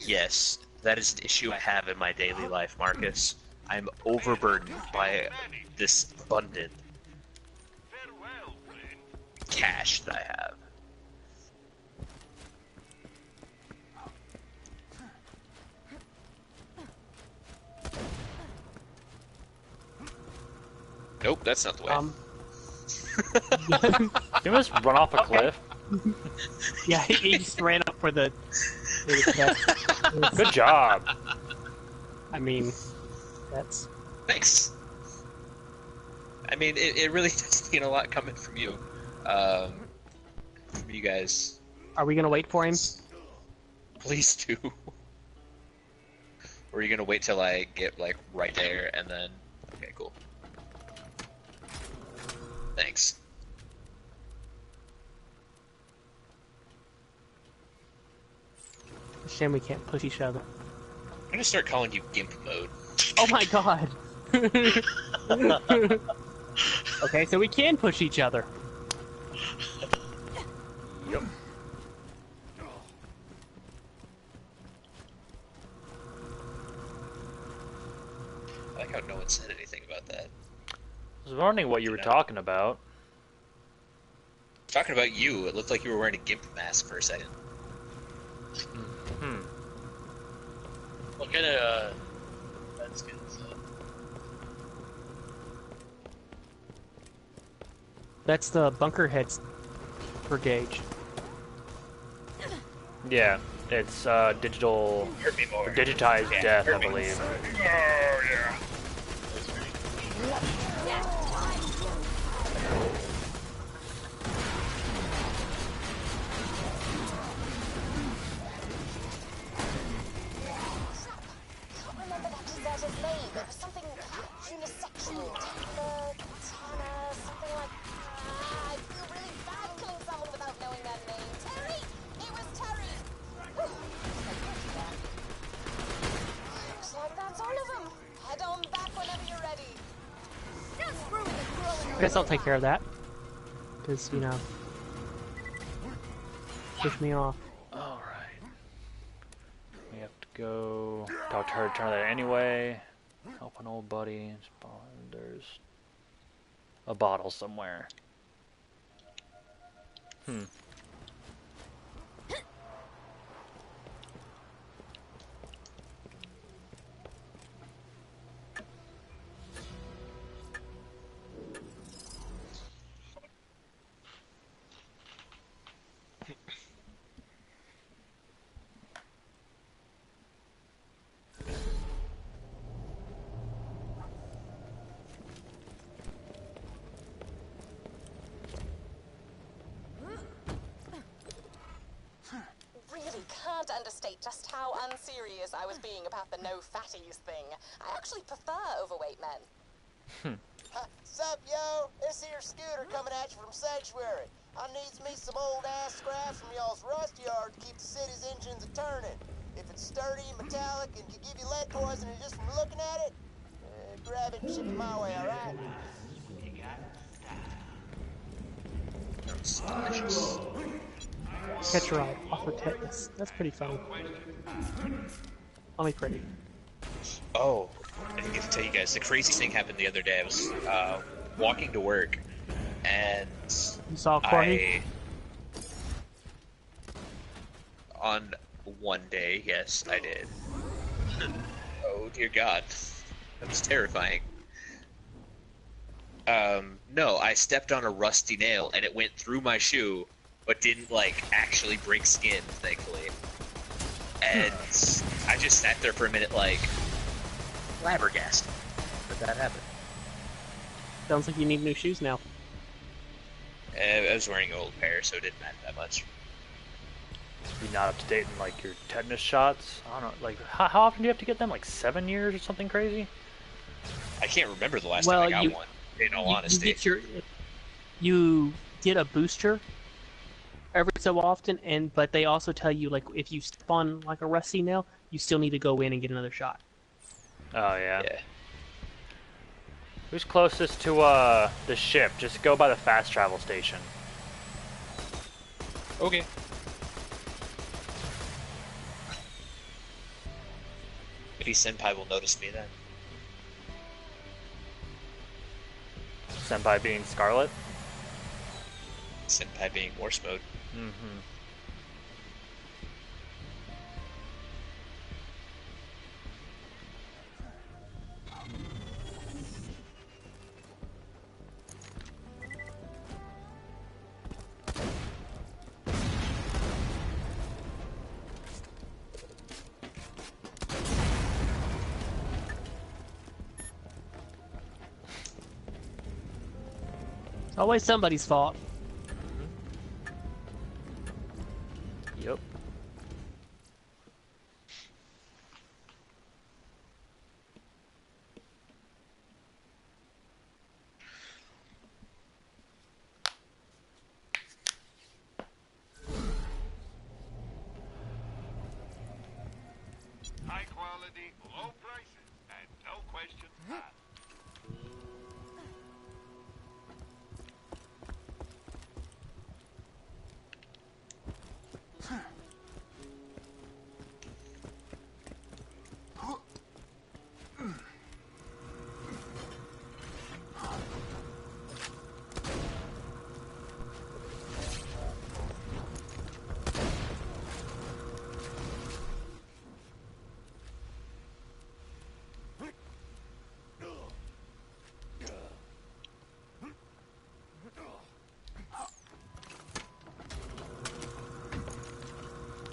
B: Yes, that is an issue I have in my daily life, Marcus. I'm overburdened by this abundant
H: Farewell, friend.
B: cash that I have. Nope, that's not the way.
A: You must run off a cliff.
C: Yeah, he just ran up for the chest.
A: Good job.
C: I mean, that's...
B: Thanks. I mean, it really does mean a lot coming from you. You guys,
C: Are we gonna wait for him?
B: please do. Or are you gonna wait till I get, like, right there and then... Okay, cool. Thanks.
C: Shame we can't push each other.
B: I'm gonna start calling you Gimp Mode.
C: Oh my god! Okay, so we can push each other.
A: Yep.
B: like how no one said anything about that.
A: I was wondering what you were talking about.
B: Talking about you, it looked like you were wearing a gimp mask for a second.
A: Hmm.
D: What kind of that's good.
C: That's the bunker heads per gauge.
A: Yeah, it's digital,
B: Hurt me more.
A: digitized
B: Yeah,
A: death, I
B: hurt me.
A: believe.
B: Oh yeah.
E: I can't remember that deserter's name. It was something unisexual. Tana, something like... I feel really bad killing someone without knowing their name. Terry! It was Terry! Whew. Looks like that's all of them. Head on back whenever you're ready.
C: I guess I'll take care of that. Because, you know, push me off.
A: Alright. We have to go talk to her, turn that anyway. Help an old buddy. There's a bottle somewhere. Hmm.
E: Really can't understate just how unserious I was being about the no fatties thing. I actually prefer overweight men.
F: Sup, yo? This here scooter coming at you from Sanctuary. I needs me some old ass scraps from y'all's rust yard to keep the city's engines a-turning. If it's sturdy and metallic and can give you lead poisoning just from looking at it, grab it and ship it my way, alright?
B: That's delicious.
C: Catch a ride. Offer tetanus. That's pretty funny. Only pretty.
B: Oh, I didn't get to tell you guys. The crazy thing happened the other day. I was walking to work, and
C: You saw Corey?
B: on one day, yes, I did. Oh dear God, that was terrifying. No, I stepped on a rusty nail, and it went through my shoe, but didn't like actually break skin, thankfully. And I just sat there for a minute, like flabbergasted that happened.
C: Sounds like you need new shoes now.
B: I was wearing an old pair, so it didn't matter that much.
A: You're not up to date in like your tetanus shots. I don't know. Like, how often do you have to get them? Like 7 years or something crazy?
B: I can't remember the last time I got one. In all honesty,
C: you get a booster every so often, but they also tell you like if you step on like a rusty nail, you still need to go in and get another shot.
A: Oh yeah.
B: yeah.
A: Who's closest to the ship? Just go by the fast travel station.
B: Okay. Maybe Senpai will notice me then.
A: Senpai being Scarlet.
B: Senpai being Morse mode.
A: Mm-hmm.
C: It's always somebody's fault.
A: Yep.
H: High quality, low prices, and no questions asked.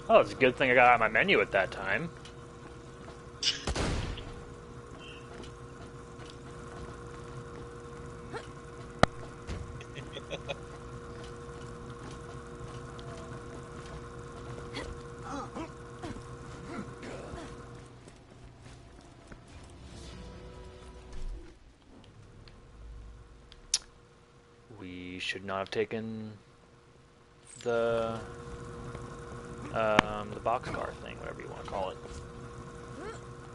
A: Oh, it's a good thing I got on my menu at that time. We should not have taken the boxcar thing, whatever you want to call it.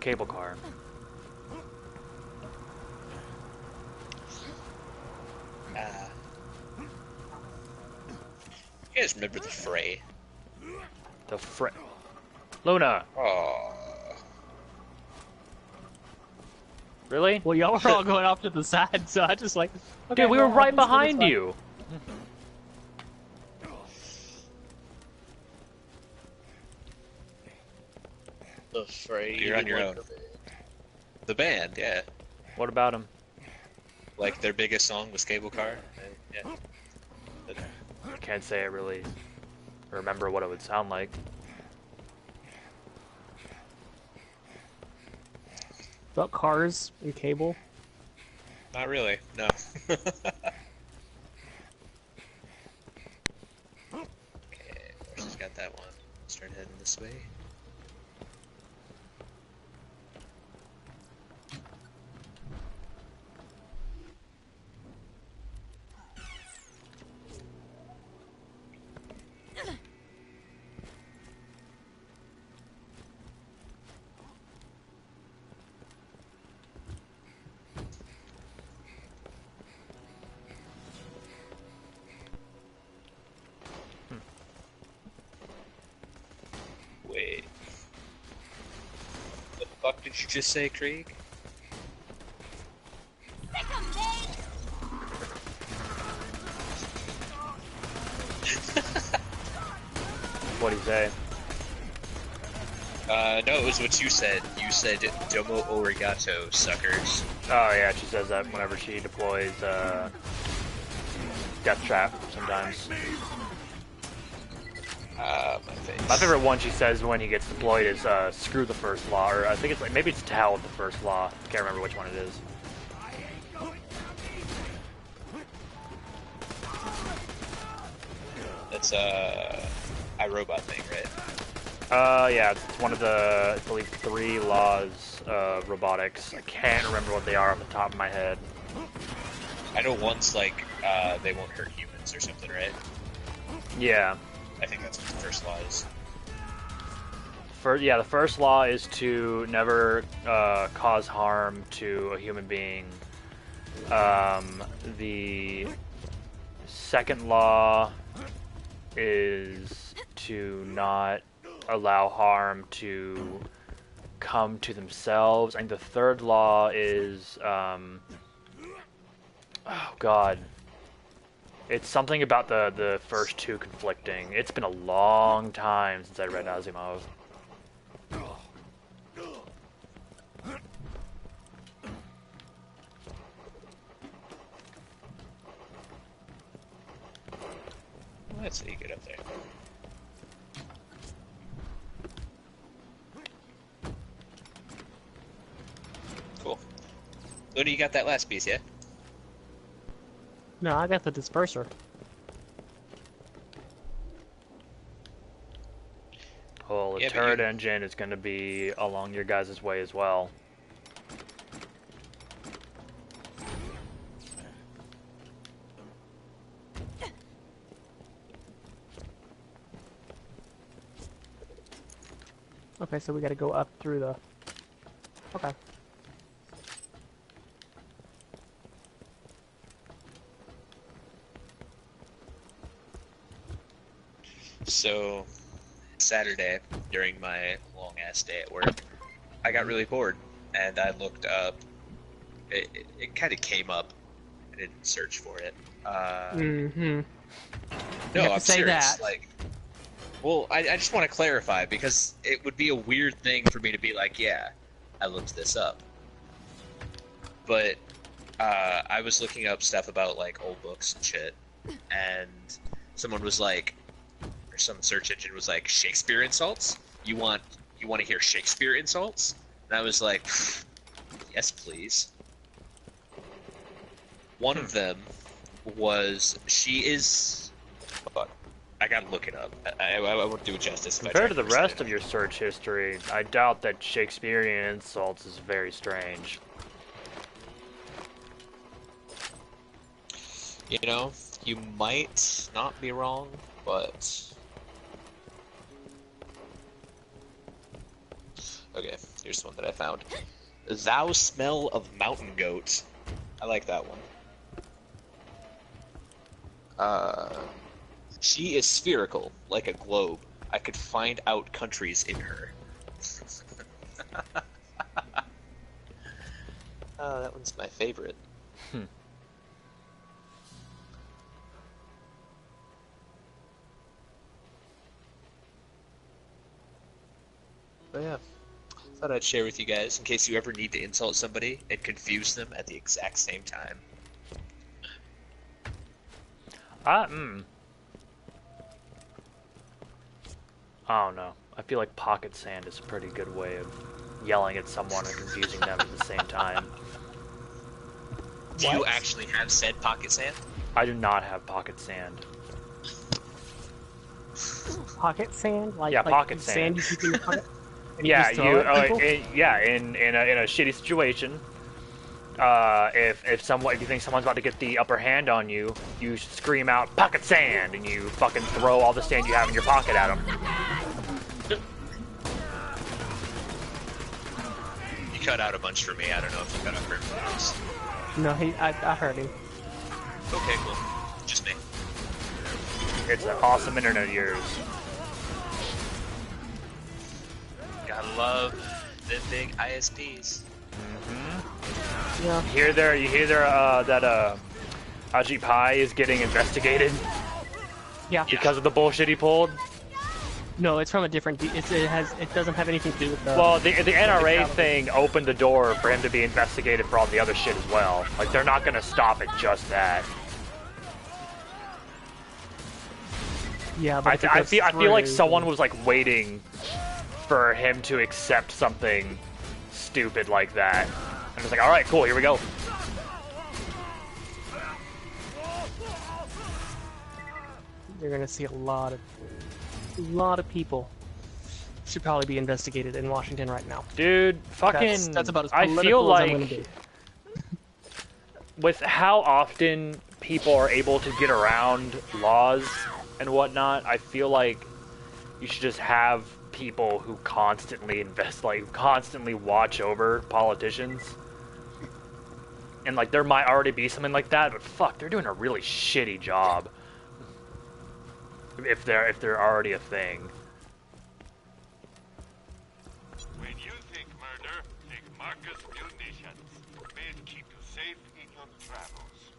A: Cable car.
B: You guys remember the fray?
A: The Luna!
B: Oh.
A: Really?
C: Well, y'all were all going off to the side, so I just like... Okay,
A: Dude, we were
C: well,
A: right
C: let's go this
A: behind
C: way.
A: you!
D: The fray.
B: You're on your
D: like
B: own.
D: the band.
B: The band, yeah.
A: What about him?
B: Like, their biggest song was Cable Car. Yeah.
A: I can't say I really remember what it would sound like.
C: About cars and cable.
B: Not really, no. Okay, she's got that one. Start heading this way. Wait. What the fuck did you just say, Krieg?
A: What'd he say?
B: No, it was what you said. You said Domo Origato, suckers.
A: Oh yeah, she says that whenever she deploys Death Trap sometimes.
B: My face.
A: My favorite one she says when he gets deployed is screw the first law, or I think it's like, maybe it's tell the first law. Can't remember which one it is.
B: That's iRobot thing, right?
A: Yeah, it's one of the, I believe, 3 laws of robotics. I can't remember what they are off the top of my head.
B: I know one's like, they won't hurt humans or something, right?
A: Yeah.
B: I think that's what the first law is.
A: Yeah, the first law is to never cause harm to a human being. The second law is to not allow harm to come to themselves. And the third law is, oh god. It's something about the first 2 conflicting. It's been a long time since I read Asimov.
B: Let's see, get up there. Cool. Luna, you got that last piece, yeah?
C: No, I got the disperser.
A: Well, the
B: Yeah, but
A: turret
B: you-
A: engine is going to be along your guys' way as well.
C: Okay, so we gotta go up through the... Okay.
B: So, Saturday, during my long-ass day at work, I got really bored, and I looked up, it kind of came up, I didn't search for it.
C: Mm-hmm.
B: No,
C: have to
B: I'm
C: say
B: serious,
C: that.
B: like, well, I just want to clarify, because it would be a weird thing for me to be like, yeah, I looked this up. But, I was looking up stuff about, like, old books and shit, and someone was like, or some search engine was like Shakespeare insults. You want to hear Shakespeare insults? And I was like, yes, please. One of them was she is. Hold on. I gotta look it up. I won't do it justice.
A: Compared to the rest of your search history, I doubt that Shakespearean insults is very strange.
B: You know, you might not be wrong, but... Okay, here's one that I found. Thou smell of mountain goat. I like that one. She is spherical, like a globe. I could find out countries in her. That one's my favorite. But yeah, thought I'd share with you guys in case you ever need to insult somebody and confuse them at the exact same time.
A: I don't know. I feel like pocket sand is a pretty good way of yelling at someone and confusing them at the same time.
B: Do you actually have said pocket sand?
A: I do not have pocket sand.
C: Pocket sand? Like,
A: yeah,
C: like
A: pocket sand.
C: You keep in your pocket?
A: Yeah,
C: just throw it at people?
A: in a shitty situation. If you think someone's about to get the upper hand on you, you scream out pocket sand and you fucking throw all the sand you have in your pocket at them.
B: You cut out a bunch for me. I don't know if you cut out for everyone else.
C: No, I heard him.
B: Okay, cool. Just me.
A: It's an awesome internet of yours.
B: Gotta love the big ISPs.
C: Yeah.
A: You hear that Ajit Pai is getting investigated?
C: Yeah.
A: Because of the bullshit he pulled?
C: No, it's from a different. It doesn't have anything to do with the.
A: Well, the NRA thing opened the door for him to be investigated for all the other shit as well. Like, they're not gonna stop at just that.
C: Yeah, but
A: I feel like someone was like waiting for him to accept something stupid like that. And it's like, all right, cool, here we go.
C: You're gonna see a lot of people should probably be investigated in Washington right now.
A: Dude, fucking,
C: that's about as
A: I
C: political
A: feel
C: as I'm gonna
A: like
C: be.
A: with how often people are able to get around laws and whatnot, I feel like you should just have people who constantly constantly watch over politicians. And like, there might already be something like that, but fuck, they're doing a really shitty job. If they're already a thing.
H: When you think murder, think Marcus Munitions. May it keep you safe in your travels.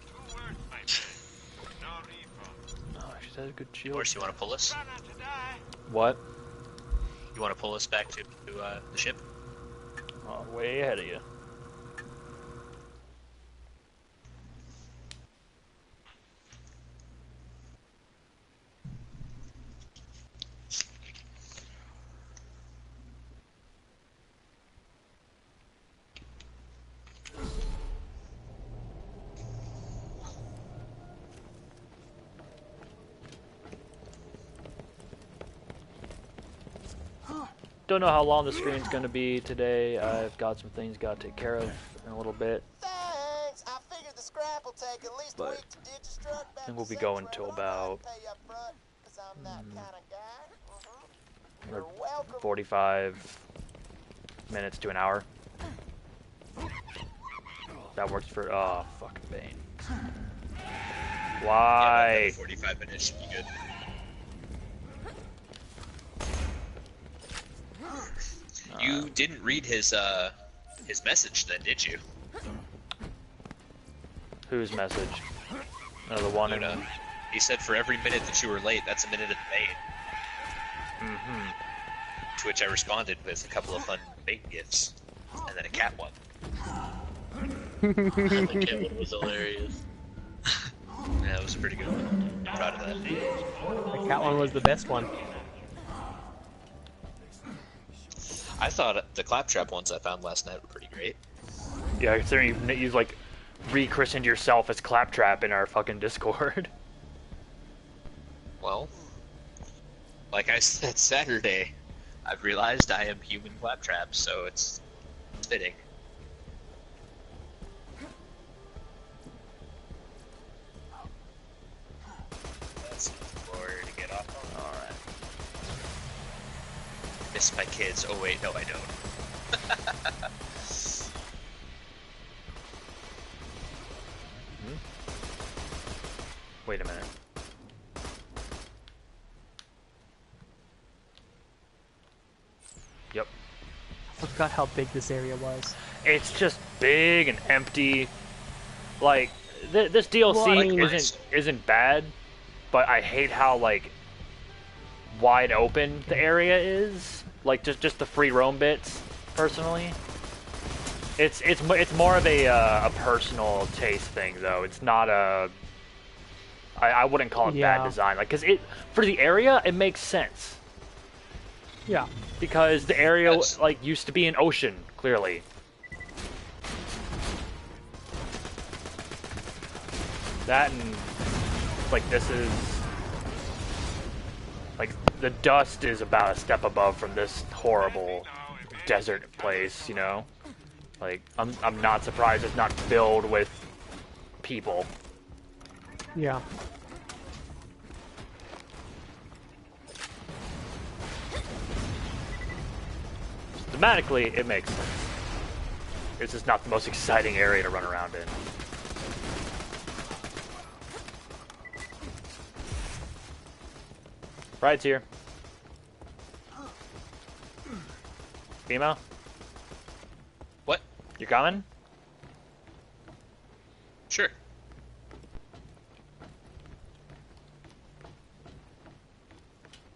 H: 2 words, my friend. No refund.
A: Oh, she has a good shield.
B: Morse, you want to pull us?
H: Try not to die.
A: What?
B: You want to pull us back to the ship?
A: Oh, way ahead of you. Don't know how long the screen's gonna be today. I've got some things got to take care of in a little bit.
F: Thanks. I figured the scrap will take at least a week to deconstruct.
A: I think we'll be going till about 45 minutes to an hour. That works for fucking Bane. Why?
B: Yeah, 45 minutes should be good. You didn't read his message then, did you?
A: Whose message? No, the one in...
B: He said for every minute that you were late, that's a minute of Bane.
A: Mm-hmm.
B: To which I responded with a couple of fun Bane gifts, and then a cat one.
D: The cat one was hilarious.
B: Yeah, it was a pretty good one. proud of that.
C: The cat one was the best one.
B: I thought the claptrap ones I found last night were pretty great.
A: Yeah, considering you like rechristened yourself as Claptrap in our fucking Discord.
B: Well, like I said Saturday, I've realized I am human claptrap, so it's fitting. That's the floor to get off on. Alright. Miss my kids. Oh wait, no I don't.
A: Wait a minute. Yep.
C: I forgot how big this area was.
A: It's just big and empty. Like this DLC
C: Well, I mean,
A: isn't bad, but I hate how like wide open the area is. Like just the free roam bits. Personally, it's more of a personal taste thing though. It's not a. I wouldn't call it bad design. Like, cause for the area it makes sense.
C: Yeah.
A: Because the area like used to be an ocean, clearly. That and like this is like the dust is about a step above from this horrible desert place, you know? Like I'm not surprised it's not filled with people.
C: Yeah.
A: Thematically, it makes sense. It's just not the most exciting area to run around in. Ride's here. Bimo?
B: What?
A: You coming?
B: Sure.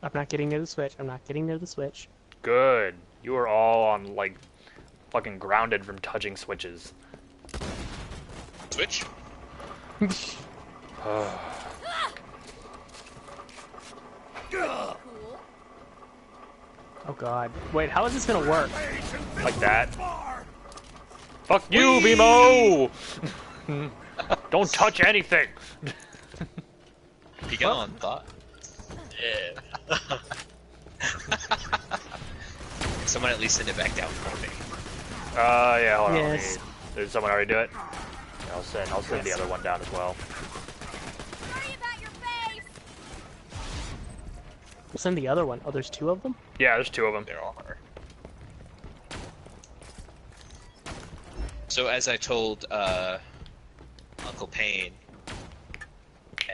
C: I'm not getting near the switch. I'm not getting near the switch.
A: Good. You are all on, like, fucking grounded from touching switches.
B: Switch?
C: Oh god. Wait, how is this gonna work?
A: Like that. Fuck you, Bimo! Don't touch anything!
B: Peek on, thought.
D: Yeah.
B: Someone at least send it back down for me.
A: Yeah, hold on.
C: Yes.
A: Did someone already do it? Yeah, I'll send the other one down as well.
C: We'll send the other one. Oh, there's two of them?
A: Yeah, there's two of them.
B: There are. So as I told Uncle Payne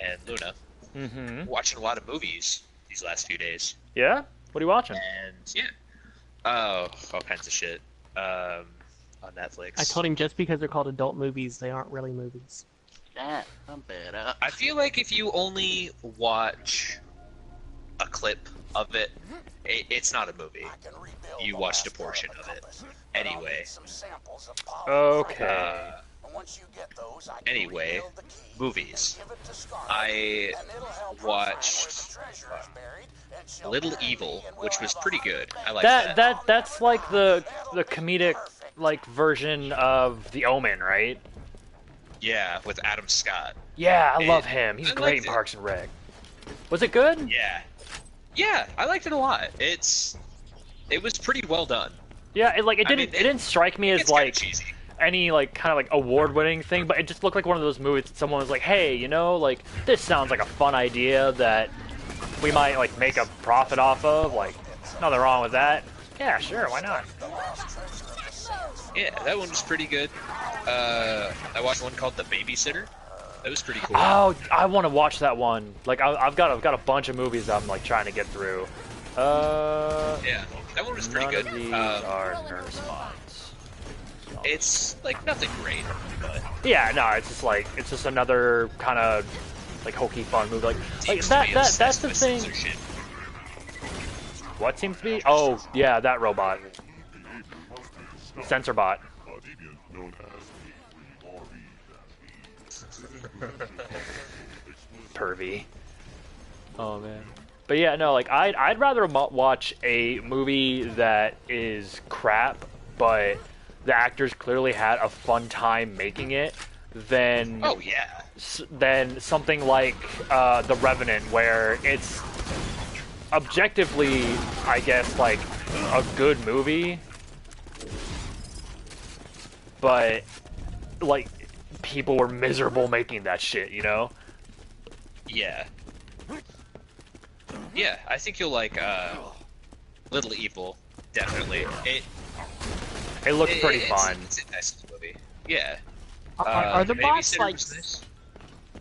B: and Luna, watching a lot of movies these last few days.
A: Yeah? What are you watching?
B: And yeah. Oh, all kinds of shit. On Netflix.
C: I told him just because they're called adult movies, they aren't really movies.
D: That I'm better.
B: I feel like if you only watch a clip of it, it's not a movie. You watched a portion of it. Anyway.
A: Okay.
B: Anyway, movies. I watched Little Evil, which was pretty good. I like that.
A: That's like the comedic like version of The Omen, right?
B: Yeah, with Adam Scott.
A: Yeah, I love him. He's
B: I
A: great in
B: liked it.
A: Parks and Rec. Was it good?
B: Yeah. Yeah, I liked it a lot. It was pretty well done.
A: Yeah, it didn't strike me as
B: It's kinda
A: like
B: cheesy.
A: any like kind of like award-winning thing, but it just looked like one of those movies that someone was like, hey, you know, like this sounds like a fun idea that we might like make a profit off of. Like, nothing wrong with that. Yeah, sure, why not?
B: Yeah, that one was pretty good. I watched one called The Babysitter. That was pretty cool.
A: Oh, I want to watch that one. Like, I've got a bunch of movies I'm like trying to get through.
B: Yeah, that one was pretty
A: None
B: good.
A: of these are nurse spots.
B: It's like nothing great, but
A: Yeah, no, it's just another kind of like hokey fun movie. Like
B: seems to be
A: that's
B: obsessed
A: the
B: with
A: thing.
B: censorship.
A: What seems to be? Oh, yeah, that robot. Censor bot. Pervy. Oh man. But yeah, no, like I'd rather watch a movie that is crap, but the actors clearly had a fun time making it, than
B: Oh yeah.
A: than something like The Revenant, where it's objectively, I guess, like a good movie, but like people were miserable making that shit, you know?
B: Yeah. Yeah, I think you'll like Little Evil. Definitely.
A: It looks pretty fun.
B: It's a nice movie. Yeah.
C: Are the bots like?
B: Babysitter's nice.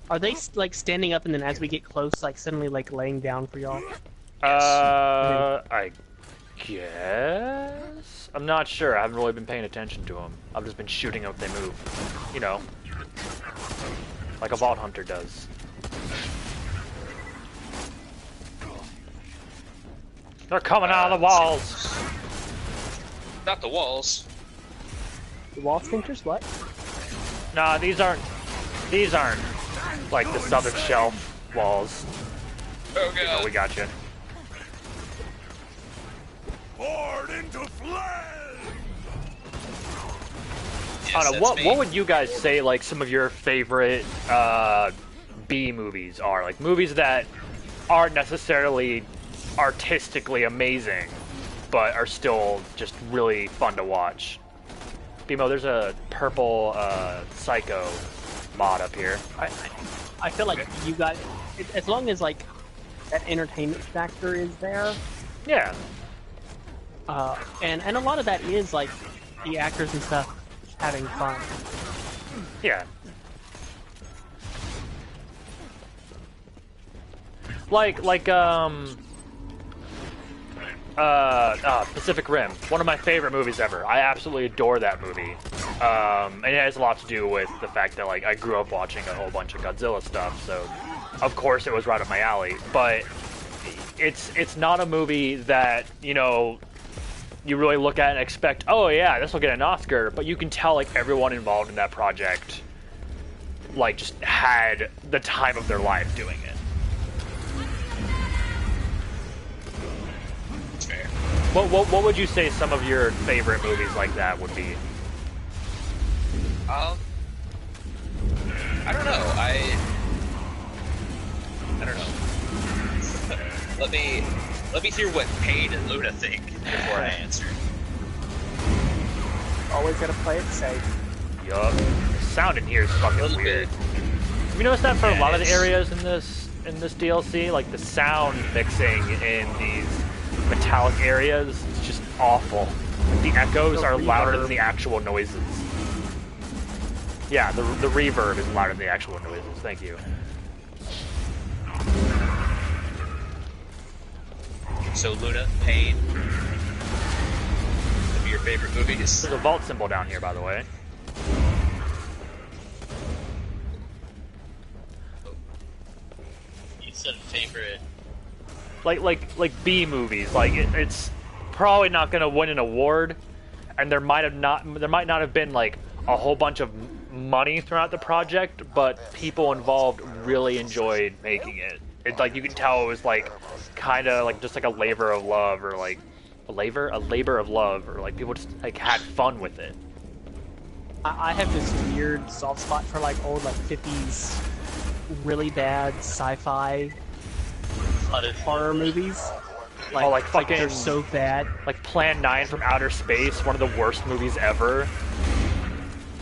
C: Are they like standing up and then as we get close, like suddenly like laying down for y'all?
A: I guess? I'm not sure. I haven't really been paying attention to them. I've just been shooting them if they move. You know. Like a Vault Hunter does. They're coming out of the walls!
B: Not the walls.
C: The wall stinkers? What?
A: Nah, these aren't like the southern shelf walls.
B: Oh god.
A: Oh, we got you.
G: Poured into flame!
B: Yes,
A: I don't know,
B: that's
A: what
B: me.
A: would you guys say like some of your favorite B movies are? Like movies that aren't necessarily artistically amazing, but are still just really fun to watch. Bimo, there's a purple Psycho mod up here.
C: I feel like you got, as long as like that entertainment factor is there,
A: Yeah.
C: and a lot of that is like the actors and stuff having fun.
A: Yeah. Like Pacific Rim, one of my favorite movies ever. I absolutely adore that movie. And it has a lot to do with the fact that like I grew up watching a whole bunch of Godzilla stuff, so of course it was right up my alley. But it's not a movie that, you know, you really look at and expect, oh yeah, this will get an Oscar, but you can tell like everyone involved in that project like just had the time of their life doing it.
B: Fair.
A: What would you say some of your favorite movies like that would be?
B: I don't know. I don't know. Let me hear what Paige and Luna think before I answer.
C: Always gotta play it safe.
A: Yup. The sound in here is fucking
B: A little
A: weird.
B: bit.
A: Have you noticed that for a
B: Yeah,
A: lot of the
B: it's-
A: areas in this DLC? Like the sound mixing in these metallic areas, it's just awful. The echoes
C: The
A: are louder
C: reverb.
A: than the actual noises. Yeah, the reverb is louder than the actual noises. Thank you.
B: So Luna, Pain. What are your favorite movies?
A: There's a vault symbol down here, by the way.
D: You said favorite.
A: Like B movies. Like it's probably not gonna win an award, and there might not have been like a whole bunch of money throughout the project, but people involved really enjoyed making it. It's like you can tell it was like kind of like just like a labor of love, or like a labor of love, or like people just like had fun with it.
C: I have this weird soft spot for like old like 50s really bad sci-fi horror movies. Like,
A: Oh, like fucking-
C: they're so bad.
A: Like Plan 9 from Outer Space, one of the worst movies ever.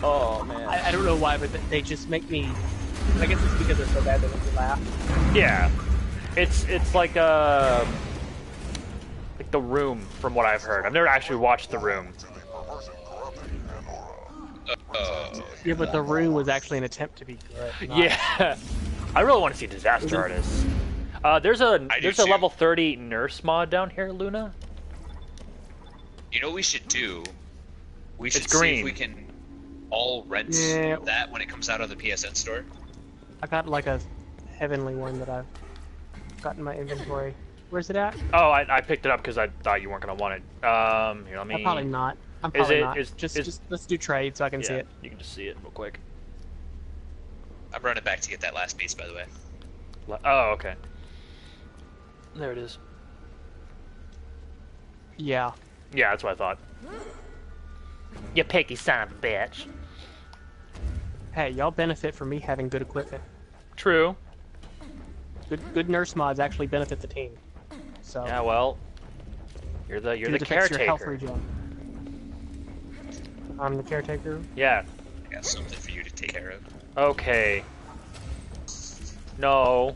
A: Oh man.
C: I don't know why, but they just make me. I guess it's because they're so bad they make me laugh.
A: Yeah, it's like The Room, from what I've heard. I've never actually watched The Room.
C: Yeah, but The Room was actually an attempt to be good. not-
A: Yeah, I really want to see Disaster Artist. There's a
B: do too.
A: level 30 nurse mod down here, Luna.
B: You know what we should do? We should
A: It's
B: see
A: green.
B: if we can all rent
C: Yeah.
B: that when it comes out on the PSN store.
C: I got like a heavenly one that I've got in my inventory. Where's it at?
A: Oh, I picked it up because I thought you weren't gonna want it. Here, let me.
C: I'm probably not. I'm probably not.
A: is-
C: Just let's do trade so I can see
A: Yeah,
C: it.
A: you can just see it real quick.
B: I'm running back to get that last piece, by the way.
A: Oh, okay. There it is.
C: Yeah.
A: Yeah, that's what I thought. You picky son of a bitch.
C: Hey, y'all benefit from me having good equipment.
A: True.
C: Good nurse mods actually benefit the team. So
A: Yeah, well, you're the
C: it affects your health
A: caretaker.
C: regen. I'm the caretaker.
A: Yeah.
B: I got something for you to take care of.
A: Okay. No.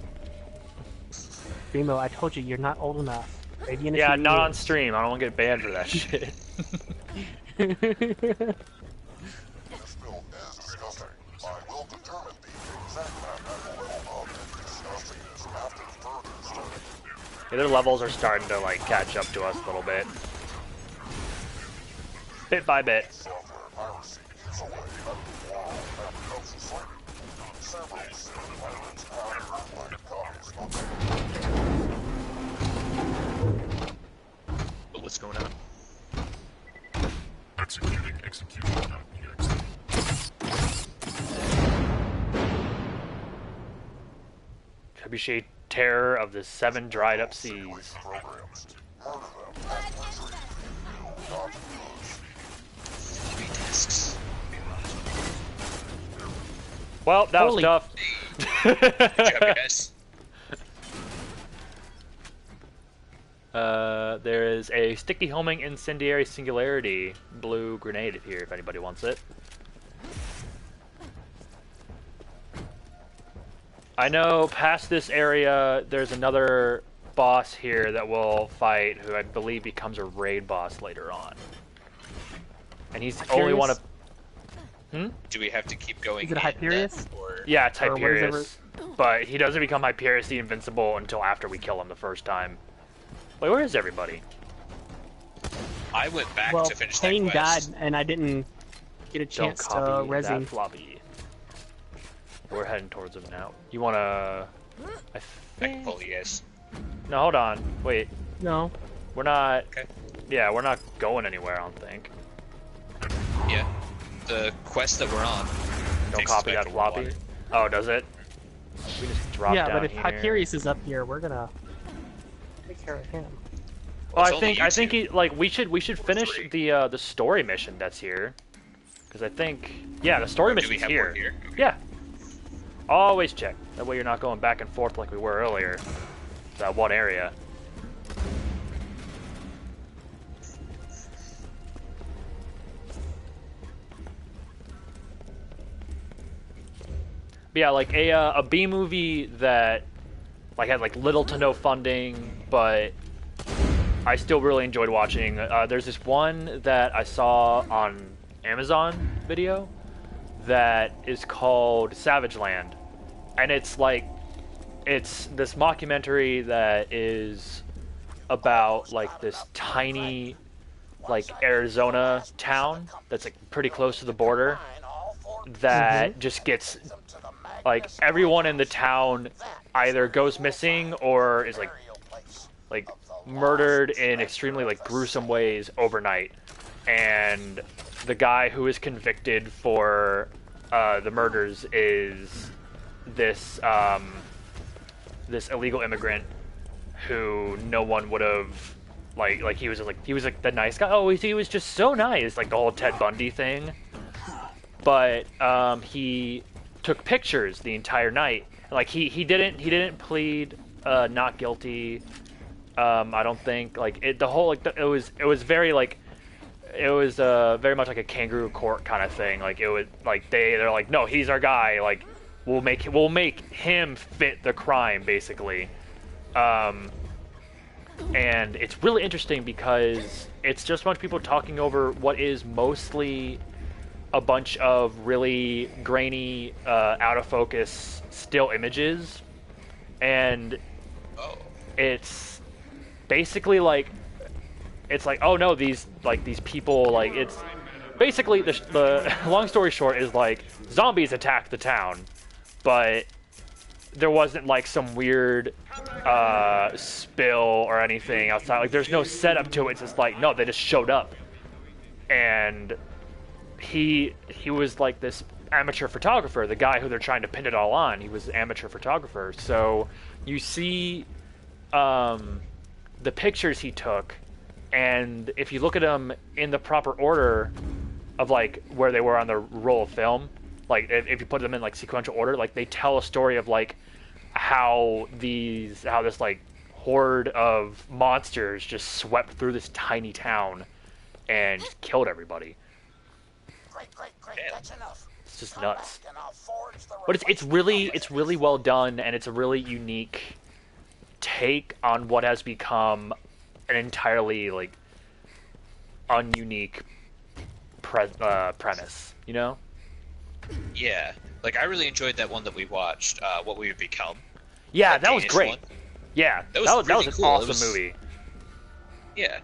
C: Remo, I told you you're not old enough. Maybe in a
A: Yeah,
C: few
A: not on
C: years.
A: stream. I don't want to get banned for that shit.
I: This bill is disgusting. I will determine the exact level of disgustingness after further study.
A: Yeah, their levels are starting to like catch up to us a little bit. Bit by bit.
I: Software piracy is a way that the world that becomes cited. Several civil violence have bootleg copies of
B: But what's going on?
I: executing execution.exe.
A: Trebuchet terror of the 7 dried up seas.
I: Programs. Murder them and butchery. Do not push.
B: Three discs.
A: Well, that
C: Holy-
A: was tough.
B: Good job, guys.
A: There is a sticky homing incendiary singularity blue grenade here if anybody wants it. I know past this area there's another boss here that we'll fight who I believe becomes a raid boss later on. And he's the only one of...
B: Do we have to keep going?
C: Is it a
B: in
C: Hyperius?
B: then, or
A: Yeah, it's
C: Or whatever-
A: Hyperius. But he doesn't become Hyperius the Invincible until after we kill him the first time. Wait, where is everybody?
B: I went back
C: Well,
B: to finish
C: Payne
B: that
C: died,
B: quest.
C: and I didn't get a
A: Don't
C: chance to
A: copy
C: res
A: that
C: him.
A: floppy. We're heading towards him now. You wanna...
B: I can pull you guys.
A: No, hold on. Wait.
C: No.
A: We're not...
B: Okay.
A: Yeah, we're not going anywhere, I don't think.
B: Yeah. The quest that we're on.
A: Don't
B: takes us
A: copy
B: back
A: that
B: to World
A: floppy.
B: War.
A: Oh, does it? We just drop
C: Yeah,
A: down
C: but if
A: here.
C: Hyperius is up here, we're gonna take care of him.
A: Well,
B: It's only
A: I
B: you
A: think
B: two.
A: we should finish the story mission that's here, because I think the story
B: Do we
A: mission's
B: have
A: here.
B: one here?
A: Yeah. Always check. That way you're not going back and forth like we were earlier. That one area. But yeah, like a B movie that like had like little to no funding, but I still really enjoyed watching. There's this one that I saw on Amazon Video that is called Savage Land, and it's this mockumentary that is about like this tiny like Arizona town that's like pretty close to the border that just gets like everyone in the town either goes missing or is like murdered in extremely like gruesome ways overnight, and the guy who is convicted for the murders is this this illegal immigrant who no one would have like he was the nice guy. Oh, he was just so nice, like the whole Ted Bundy thing. But he took pictures the entire night. Like he didn't plead not guilty. I don't think like it. The whole like it was very like it was very much like a kangaroo court kind of thing. Like it was like they're like, no, he's our guy. Like we'll make him fit the crime basically. And it's really interesting because it's just a bunch of people talking over what is mostly a bunch of really grainy, out of focus still images, and it's basically like oh no, these people, like it's basically the long story short is like zombies attacked the town, but there wasn't like some weird spill or anything outside. Like there's no setup to it. It's just like no, they just showed up, and he was like this amateur photographer, the guy who they're trying to pin it all on. He was an amateur photographer. So you see the pictures he took, and if you look at them in the proper order of like where they were on the roll of film, like if you put them in like sequential order, like they tell a story of like how this like horde of monsters just swept through this tiny town and just killed everybody.
F: Great, that's enough.
A: It's just
F: Come
A: nuts.
F: back and I'll forge the
A: But it's really well done, and it's a really unique take on what has become an entirely like ununique premise, you know?
B: Yeah, like I really enjoyed that one that we watched, What We Would Become.
A: Yeah,
B: That
A: that was
B: Danish
A: great.
B: one.
A: Yeah,
B: That was
A: that was
B: really
A: an
B: cool.
A: awesome movie.
B: Yeah.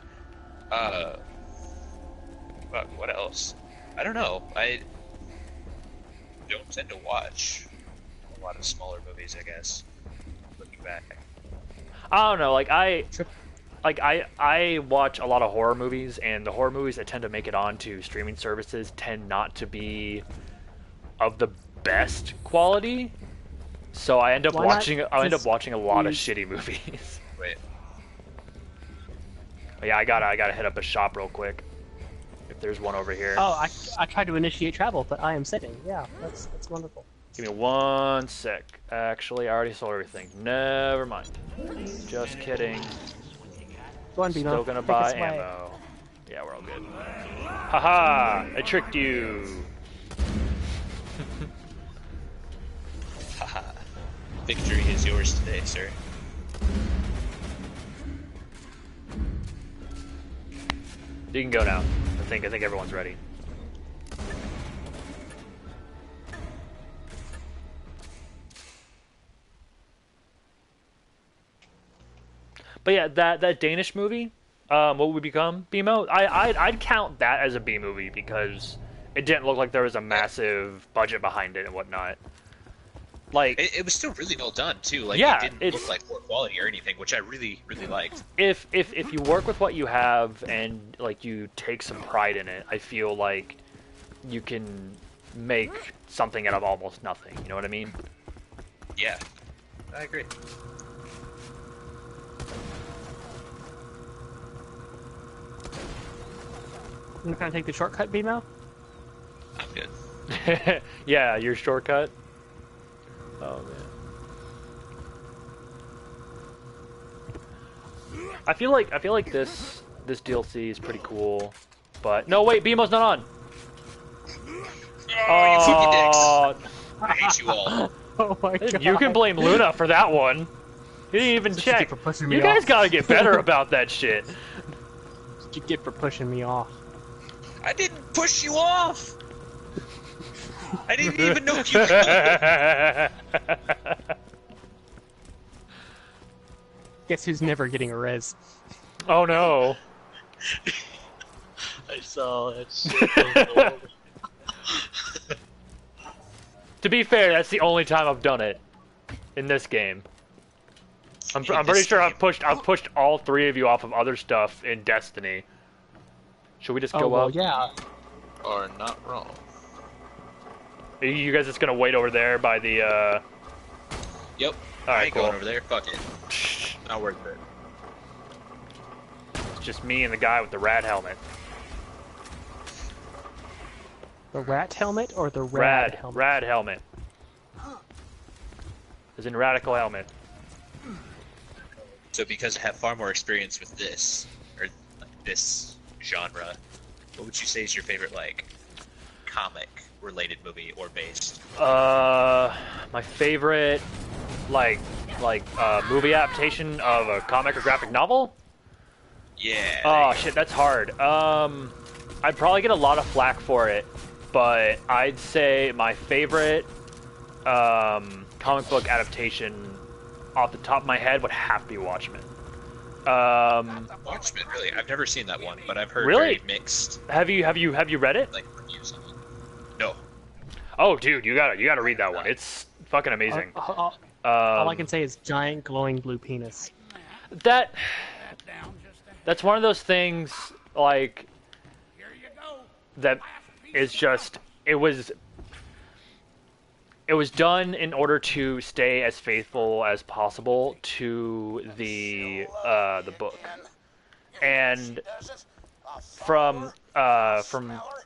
B: Fuck, what else? I don't know. I don't tend to watch a lot of smaller movies, I guess. Looking back.
A: I don't know, I watch a lot of horror movies, and the horror movies that tend to make it onto streaming services tend not to be of the best quality. So I end up watching a lot of shitty movies.
B: Wait.
A: But yeah, I gotta hit up a shop real quick. If there's one over here.
C: Oh, I tried to initiate travel, but I am sitting. Yeah, that's wonderful.
A: Give me 1 sec. Actually, I already sold everything. Never mind. Just kidding.
C: Go on, Bino.
A: Still gonna
C: Take
A: buy
C: us away.
A: ammo. Yeah, we're all good. Haha! I tricked you!
B: Haha. Victory is yours today, sir.
A: You can go now. I think everyone's ready. But yeah, that Danish movie, What Would We Become, BMO, I'd count that as a B movie because it didn't look like there was a massive budget behind it and whatnot. Like
B: It was still really well done too. Like
A: Yeah,
B: it didn't look like poor quality or anything, which I really liked.
A: if you work with what you have and like you take some pride in it, I feel like you can make something out of almost nothing. You know what I mean?
B: Yeah, I agree.
C: I'm gonna take the shortcut, Bimo.
B: I'm good.
A: Yeah, your shortcut. Oh man. I feel like this DLC is pretty cool, but no wait, BMO's not on.
B: Oh, you fucking dicks! I hate you all.
C: Oh my god.
A: You can blame Luna for that one. You didn't even
C: That's what you
A: check.
C: get for pushing me
A: You guys
C: off.
A: gotta get better about that shit.
C: That's what you get for pushing me off.
B: I didn't push you off. I didn't even know you could do it.
C: Guess who's never getting a res?
A: Oh no.
D: I saw that shit.
A: To be fair, that's the only time I've done it in this game. I'm pretty sure I've pushed all 3 of you off of other stuff in Destiny. Should we just go
C: well,
A: up?
C: yeah.
D: Are not wrong.
A: Are you guys just gonna wait over there by the
B: Yep.
A: All right,
B: I ain't
A: cool.
B: going over there. Fuck it. Not worth it.
A: It's just me and the guy with the rat helmet.
C: The rat helmet or the rad helmet?
A: Rad helmet. As in radical helmet.
B: So because I have far more experience with this, or like this genre, what would you say is your favorite like comic-related movie or based?
A: My favorite, like movie adaptation of a comic or graphic novel?
B: Yeah.
A: Oh shit, that's hard. I'd probably get a lot of flack for it, but I'd say my favorite comic book adaptation off the top of my head would have to be Watchmen.
B: Watchmen, really? I've never seen that one, but I've heard
A: Really?
B: very mixed
A: Have you read it?
B: like reviews of it. No.
A: Oh, dude, you gotta read that one. It's fucking amazing.
C: All I can say is giant glowing blue penis.
A: That's one of those things like that is just it was it was done in order to stay as faithful as possible to the book, and from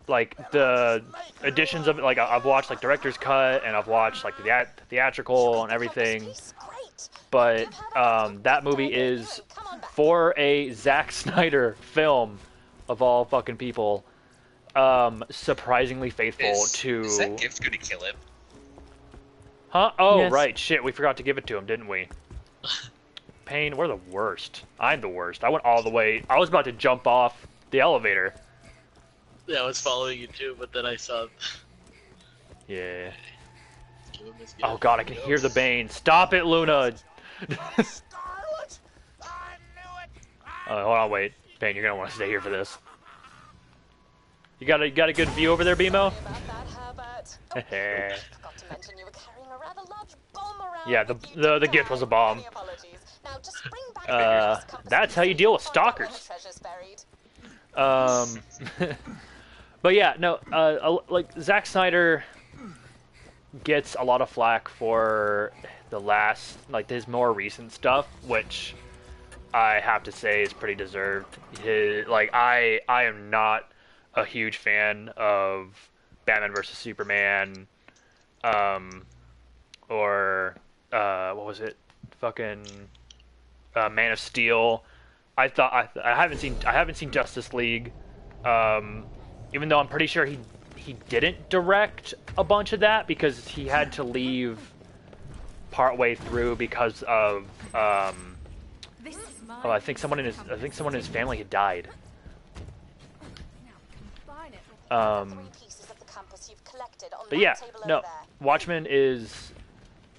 A: like the editions of it, like I've watched like director's cut and I've watched like the theatrical and everything, but that movie is, for a Zack Snyder film of all fucking people, surprisingly faithful to.
B: Is that gift gonna kill him?
A: Huh? Oh,
C: Yes.
A: right. Shit, we forgot to give it to him, didn't we? Payne, we're the worst. I'm the worst. I went all the way. I was about to jump off the elevator.
D: Yeah, I was following you too, but then I saw.
A: Yeah.
D: Give him his
A: Oh
D: gift.
A: god, I can hear the Bane. Stop it, Luna!
F: Scarlet! I knew it!
A: Hold on, wait. Payne, you're gonna want to stay here for this. You got a good view over there, BMO?
E: About that, Herbert. Oh, forgot to mention you were carrying a rather large bomb around.
A: Yeah,
E: with you
A: the
E: today.
A: gift was a bomb.
E: Many apologies. Now just bring back this compass
A: That's how you
E: piece
A: deal with
E: and find out where
A: stalkers.
E: the treasure's buried.
A: But yeah, no, like Zack Snyder gets a lot of flack for the last, like his more recent stuff, which I have to say is pretty deserved. I am not a huge fan of Batman vs Superman, or what was it, fucking Man of Steel. I haven't seen Justice League, even though I'm pretty sure he didn't direct a bunch of that because he had to leave partway through because of I think someone in his family had died.
E: Three pieces of the compass you've collected on
A: But
E: that
A: yeah,
E: table
A: no,
E: over there.
A: Watchmen is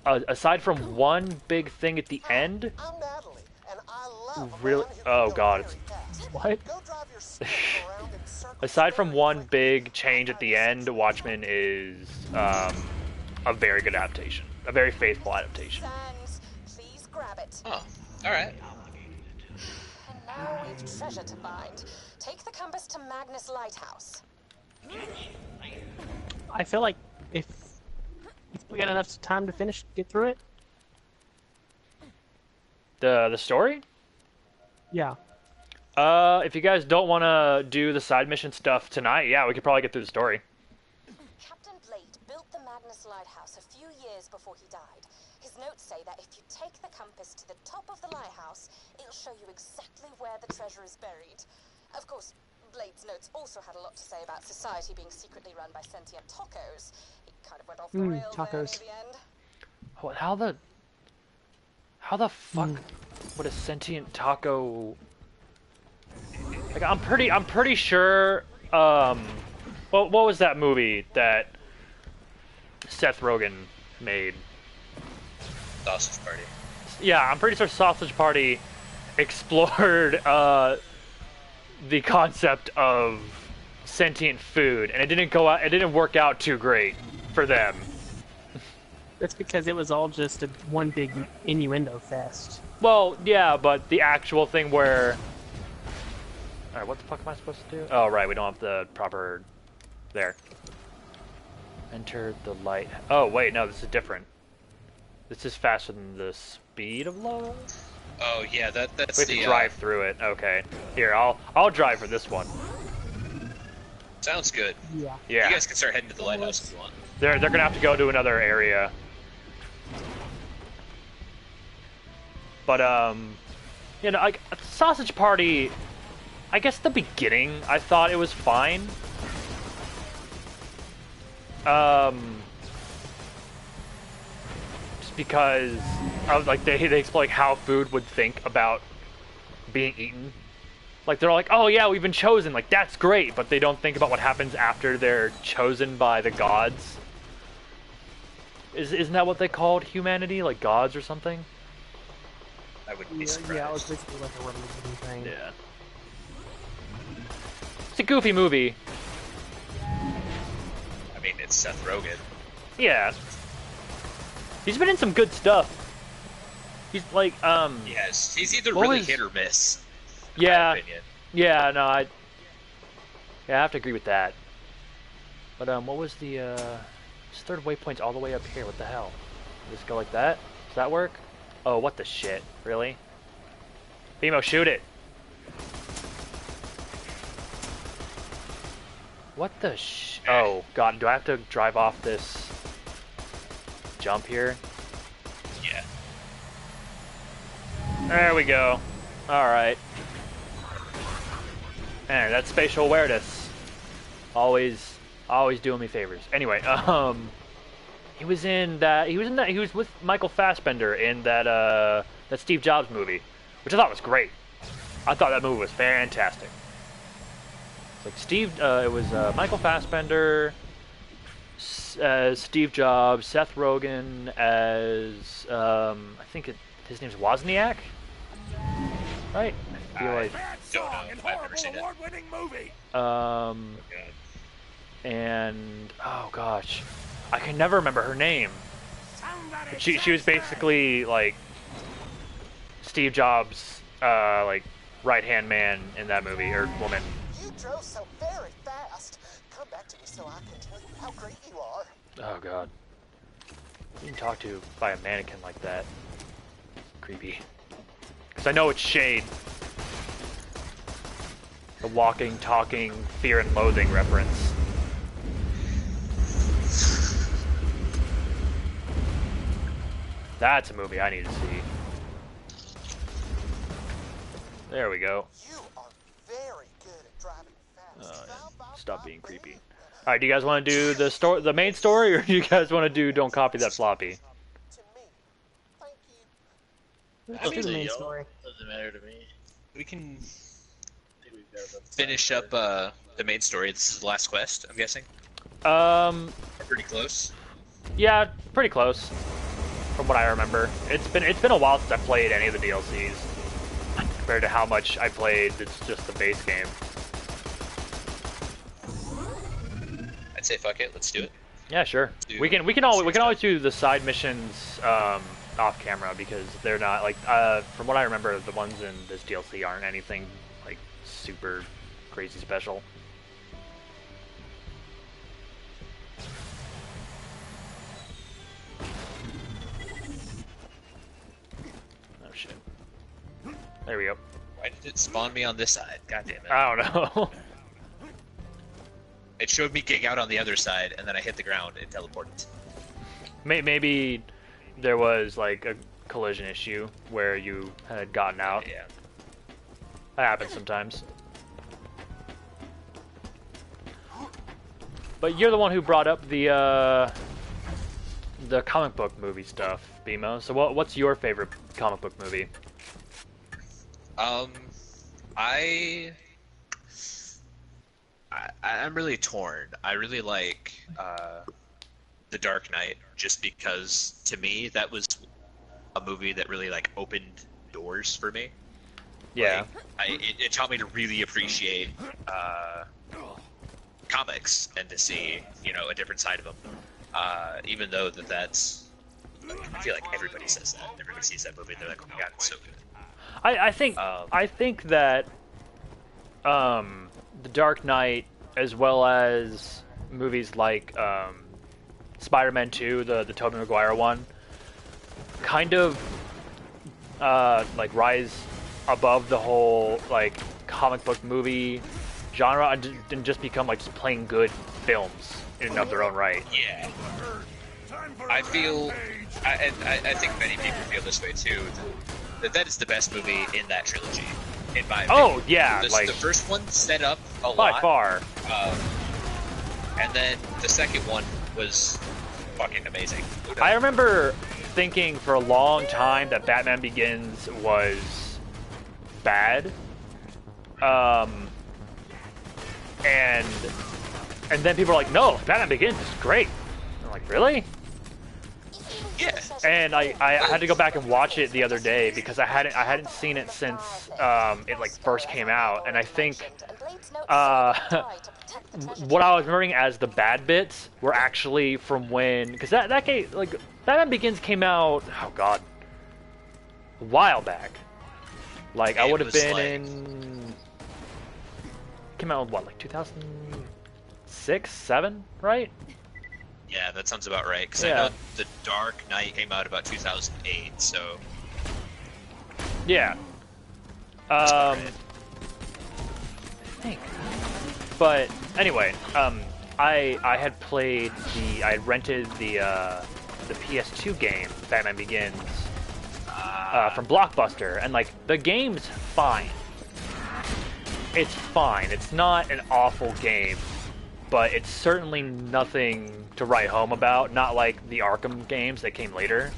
A: aside from one big thing at the end,
F: I'm Natalie, and I love a
A: really.
F: man who can
A: Oh
F: go
A: god,
F: very fast.
C: What?
F: Go drive your Smith around in circles
A: aside from
F: very
A: one
F: quickly.
A: big change at the end, Watchmen is a very good adaptation, a very faithful adaptation.
E: Sands, please grab it.
B: Oh, all right.
E: And now we've treasure to find. Take the compass to Magnus Lighthouse.
C: I feel like if we got enough time to get through it.
A: The story?
C: Yeah.
A: If you guys don't want to do the side mission stuff tonight, yeah, we could probably get through the story.
E: Captain Blade built the Magnus Lighthouse a few years before he died. His notes say that if you take the compass to the top of the lighthouse, it'll show you exactly where the treasure is buried. Of course, Blade's notes also had a lot to say about society being secretly run by sentient tacos. He kind of went off the rails there near
C: tacos.
E: the end.
A: How the fuck would a sentient taco? Like, I'm pretty sure. What was that movie that Seth Rogen made?
B: Sausage Party.
A: Yeah, I'm pretty sure Sausage Party explored the concept of sentient food, and it didn't work out too great for them.
C: That's because it was all just one big innuendo fest.
A: Well, yeah, but the actual thing where... Alright, what the fuck am I supposed to do? Oh, right, we don't have the proper... There. Enter the light... Oh, wait, no, this is different. This is faster than the speed of love?
B: Oh yeah, that's
A: We have
B: the
A: to drive through it. Okay. Here, I'll drive for this one.
B: sounds good.
C: Yeah.
A: Yeah.
B: You guys can start heading to the lighthouse if you want.
A: They're gonna have to go to another area. But you know, like Sausage Party, I guess the beginning I thought it was fine. Just because of like they explain how food would think about being eaten. Like they're like, oh yeah, we've been chosen. Like that's great, but they don't think about what happens after they're chosen by the gods. Isn't that what they called humanity? Like gods or something?
B: I wouldn't be
C: Yeah,
B: surprised.
C: yeah, it was basically like a religion thing.
A: Yeah. It's a goofy movie.
B: I mean, it's Seth Rogen.
A: Yeah. He's been in some good stuff. He's like,
B: Yes, he's either
A: What
B: really
A: was-
B: hit or miss. in
A: yeah,
B: my opinion.
A: yeah, no, I have to agree with that. But what was the This third waypoint's all the way up here. What the hell? Just go like that? Does that work? Oh, what the shit? Really? Bimo, shoot it! What the Oh, God. Do I have to drive off this jump here?
B: Yeah.
A: There we go. Alright. Man, that's spatial awareness. Always doing me favors. Anyway, he was with Michael Fassbender in that Steve Jobs movie, which I thought was great. I thought that movie was fantastic. It's like it was Michael Fassbender as Steve Jobs, Seth Rogen as I think his name's Wozniak, right? I feel like.
B: Don't know. I've never seen it.
G: Award-winning movie.
A: And oh gosh, I can never remember her name. She was basically like Steve Jobs' like right-hand man in that movie, or woman.
F: You drove so very fast. Come back to me so I can tell you how great you are.
A: Oh god, being talked to by a mannequin like that, creepy. Because I know it's Shade. The walking, talking, fear and loathing reference. That's a movie I need to see. There we go.
F: You are very good at driving fast.
A: Stop being creepy. Alright, do you guys want to do the main story, or do you guys want to do Don't Copy That Floppy?
F: To me. Thank you.
C: Let's do the main story.
D: Doesn't matter to me.
B: We can
D: I think we've got about
B: finish up the main story. It's the last quest, I'm guessing.
A: Pretty
B: close.
A: Yeah, pretty close. From what I remember. It's been a while since I played any of the DLCs. Compared to how much I played just the base game.
B: I'd say fuck it, let's do it.
A: Yeah, sure. We can always do the side missions off camera, because they're not like from what I remember, the ones in this DLC aren't anything like super crazy special. Oh shit. There we go.
B: Why did it spawn me on this side? God damn it.
A: I don't know.
B: It showed me getting out on the other side, and then I hit the ground and teleported.
A: Maybe there was like a collision issue where you had gotten out.
B: Yeah.
A: That happens sometimes. But you're the one who brought up the comic book movie stuff, Bimo. So what's your favorite comic book movie?
B: I'm really torn. I really like The Dark Knight, just because to me that was a movie that really like opened doors for me.
A: Yeah.
B: Like, it taught me to really appreciate comics and to see, a different side of them. Even though that's, I feel like everybody says that. Everybody sees that movie and they're like, oh my god, it's so good.
A: I think that The Dark Knight, as well as movies like Spider-Man 2, the Tobey Maguire one, kind of like rise above the whole like comic book movie genre and just become like just plain good films in and of their own right.
B: Yeah. I feel, I think many people feel this way too, that is the best movie in that trilogy, in my opinion.
A: Oh, yeah,
B: The first one set up a lot.
A: By far.
B: And then the second one was fucking amazing.
A: I remember thinking for a long time that Batman Begins was bad. And then people were like, no, Batman Begins is great. I'm like, really?
B: Yeah.
A: And I had to go back and watch it the other day because I hadn't seen it since it like first came out, and I think what I was remembering as the bad bits were actually from when, because that game, like Batman Begins came out, oh god, a while back. Like I would have been in, came out what, like 2006, 7, right?
B: Yeah, that sounds about right. Because
A: Yeah.
B: I know The Dark Knight came out about 2008, so...
A: Yeah.
B: That's about
A: I
B: right.
A: think. But anyway, I had played I had rented the PS2 game Batman Begins from Blockbuster, and like the game's fine. It's fine. It's not an awful game, but it's certainly nothing to write home about. Not like the Arkham games that came later.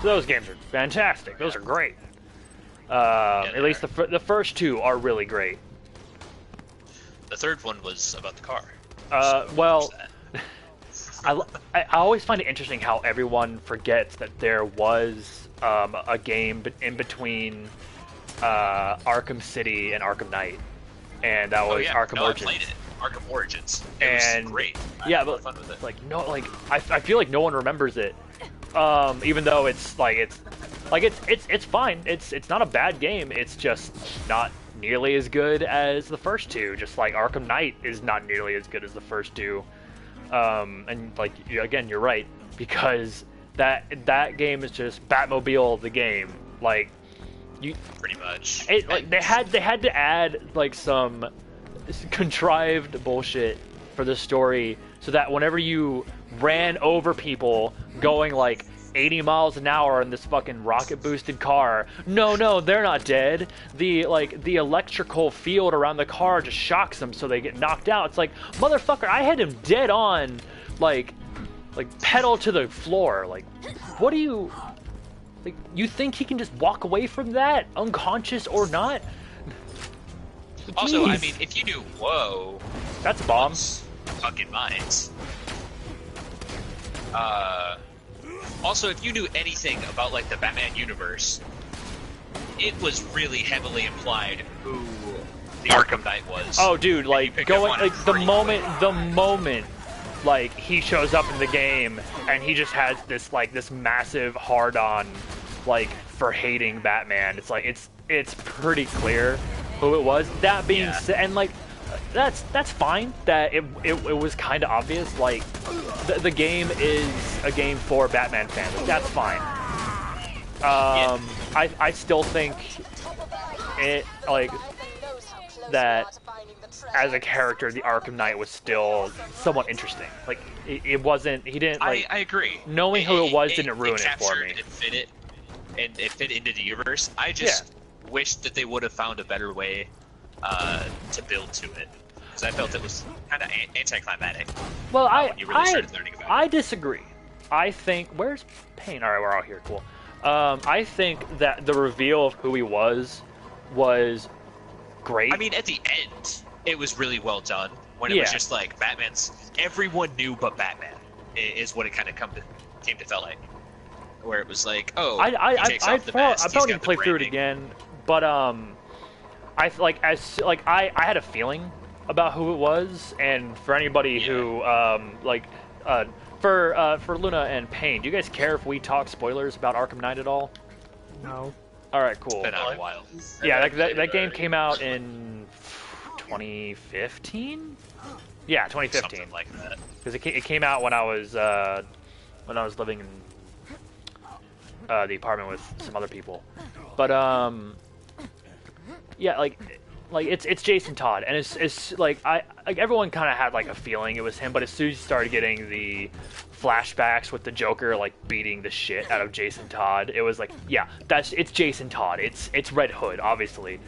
A: Those games are fantastic. Those are great. At least the first two are really great.
B: The third one was about the car.
A: Well, I always find it interesting how everyone forgets that there was a game in between Arkham City and Arkham Knight, and that was Arkham Origins.
B: I played it. Arkham Origins. It
A: And
B: was great. I
A: yeah,
B: had
A: but
B: fun with it.
A: like no, like I feel like no one remembers it, even though it's fine. It's not a bad game. It's just not nearly as good as the first two. Just like Arkham Knight is not nearly as good as the first two. And like again, you're right, because that game is just Batmobile the game. Like you
B: pretty much.
A: They had to add like some contrived bullshit for the story so that whenever you ran over people going like 80 miles an hour in this fucking rocket boosted car, no, they're not dead. The electrical field around the car just shocks them so they get knocked out. It's like, motherfucker, I had him dead on, like pedal to the floor. Like, what do you, like, you think he can just walk away from that, unconscious or not?
B: Also, I
A: Jeez.
B: mean, if you do whoa,
A: That's a bomb.
B: fucking minds. Also, if you knew anything about like the Batman universe, it was really heavily implied who the Arkham Knight was.
A: Oh, dude, like
B: picked up
A: going
B: on it
A: like the
B: pretty
A: moment, like he shows up in the game and he just has this massive hard on, like for hating Batman. It's like it's pretty clear who it was. That being said, and like that's fine. That it was kind of obvious. Like the game is a game for Batman fans. Like, that's fine. I still think it like that as a character, the Arkham Knight was still somewhat interesting. Like it wasn't. He didn't like.
B: I agree.
A: Knowing who it was didn't ruin it for
B: captured
A: me.
B: It fit it, and it fit into the universe. I just wish that they would have found a better way to build to it, because I felt it was kind of anticlimactic.
A: Well,
B: when you really started learning about
A: I
B: it.
A: disagree. I think where's Payne? All right, we're all here. Cool. I think that the reveal of who he was great.
B: I mean, at the end, it was really well done. When it was just like everyone knew but Batman is what it kind of came to feel like. Where it was like, oh,
A: I
B: he takes off the mask, he's
A: probably
B: got the
A: play through it
B: branding.
A: again, but I had a feeling about who it was, and for anybody who for Luna and Payne, do you guys care if we talk spoilers about Arkham Knight at all?
C: No.
A: All right, cool.
B: Been out a while.
A: Yeah, that game came out in 2015. Yeah, 2015.
B: Something like that.
A: Because it came out when I was living in the apartment with some other people, but yeah, like it's Jason Todd, and it's like everyone kind of had like a feeling it was him, but as soon as you started getting the flashbacks with the Joker like beating the shit out of Jason Todd, it was like, yeah, it's Jason Todd, it's Red Hood, obviously.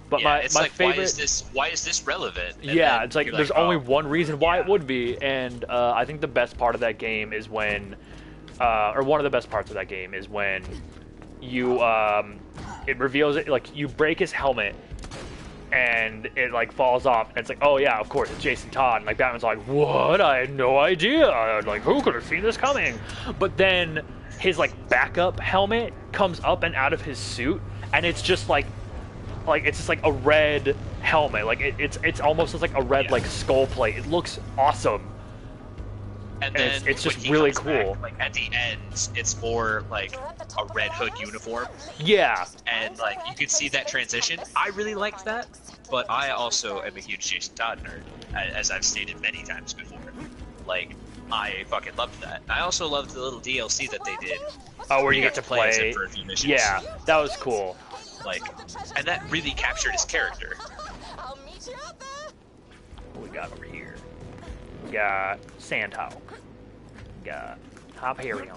A: But
B: Yeah, it's
A: my
B: like,
A: favorite,
B: why is this relevant? And
A: yeah,
B: then
A: it's like
B: you're
A: there's only
B: oh,
A: one reason why
B: yeah.
A: it would be, and I think the best part of that game is when, or one of the best parts of that game is when you, it reveals it, like you break his helmet, and it like falls off, and it's like, oh yeah, of course it's Jason Todd, and like Batman's like, what? I had no idea. Like, who could have seen this coming? But then his like backup helmet comes up and out of his suit, and it's just like it's just like a red helmet, like it's almost just like a red like skull plate. It looks awesome,
B: And
A: and
B: then
A: it's
B: when
A: just
B: he
A: really
B: comes
A: cool.
B: back, like at the end, it's more like a Red Hood uniform,
A: Yeah,
B: and like you could see that transition. I really liked that, but I also am a huge Jason Todd nerd, as I've stated many times before. Like I fucking loved that. I also loved the little DLC that they did.
A: Oh, where you get to
B: play as
A: play.
B: him for a few missions.
A: Yeah, that was cool.
B: Like, and that really captured his character.
E: I'll meet you out there.
A: What we got over here? We got Sandhawk. We got Hyperion.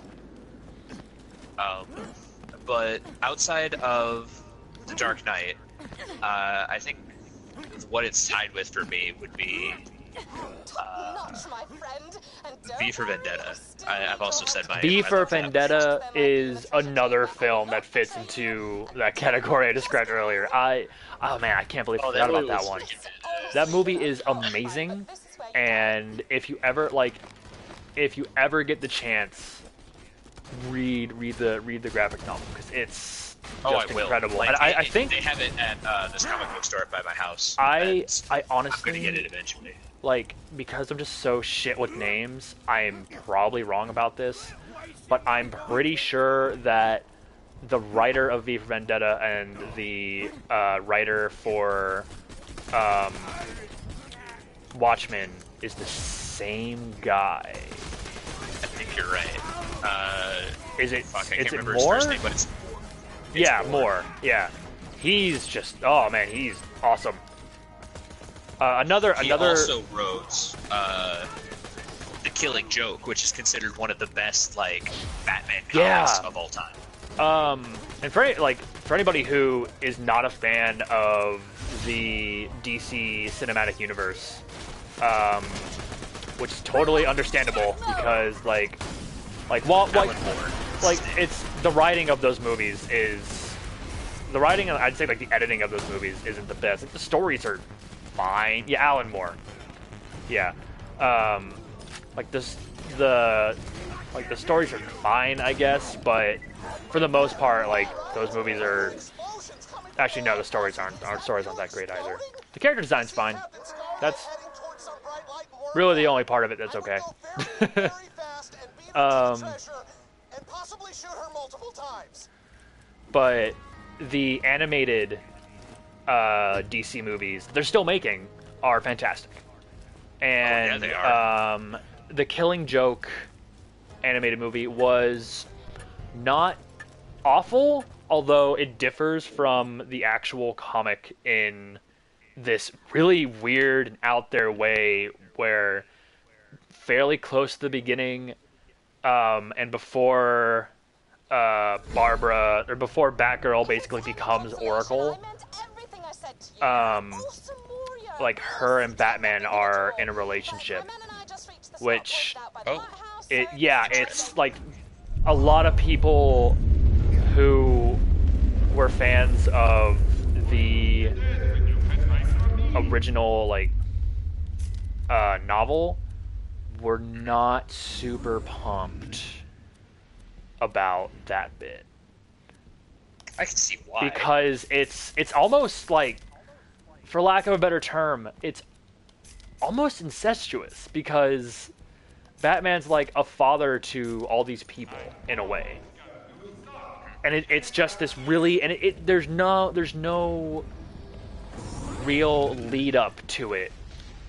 B: But outside of the Dark Knight, I think what it's tied with for me would be
E: Notch, my friend, and don't
B: V for
E: worry,
B: Vendetta.
E: I'll still
B: I've also said my
A: V
B: my
A: for
B: love that.
A: Vendetta is another film that fits into that category I described earlier. Oh man, I can't believe I forgot about that one. That movie is amazing, and if you ever get the chance, read the graphic novel because it's just incredible.
B: Like,
A: and I think
B: they have it at this comic book store by my house.
A: I
B: I'm
A: honestly
B: gonna get it eventually.
A: like, because I'm just so shit with names, I'm probably wrong about this, but I'm pretty sure that the writer of V for Vendetta and the writer for Watchmen is the same guy.
B: I think you're right.
A: Is it
B: I can't remember
A: Moore?
B: his first name, but it's
A: Yeah, Moore. Yeah, he's just he's awesome. Another
B: He also wrote The Killing Joke, which is considered one of the best Batman comics of all time.
A: And for anybody who is not a fan of the DC cinematic universe, which is totally understandable because it's the writing of those movies is the writing. I'd say the editing of those movies isn't the best. The stories are fine. Yeah, Alan Moore. Yeah. The stories are fine, I guess, but for the most part, those movies are. Actually, no, the stories aren't that great either. The character design's fine. That's really the only part of it that's okay. But the animated DC movies they're still making are fantastic, and
B: they are.
A: The Killing Joke animated movie was not awful, although it differs from the actual comic in this really weird and out there way where fairly close to the beginning and before before Batgirl basically becomes Oracle, her and Batman are in a relationship, which it's a lot of people who were fans of the original novel were not super pumped about that bit.
B: I can see why.
A: Because it's almost for lack of a better term, it's almost incestuous because Batman's a father to all these people in a way. And it's just this really, and there's no real lead up to it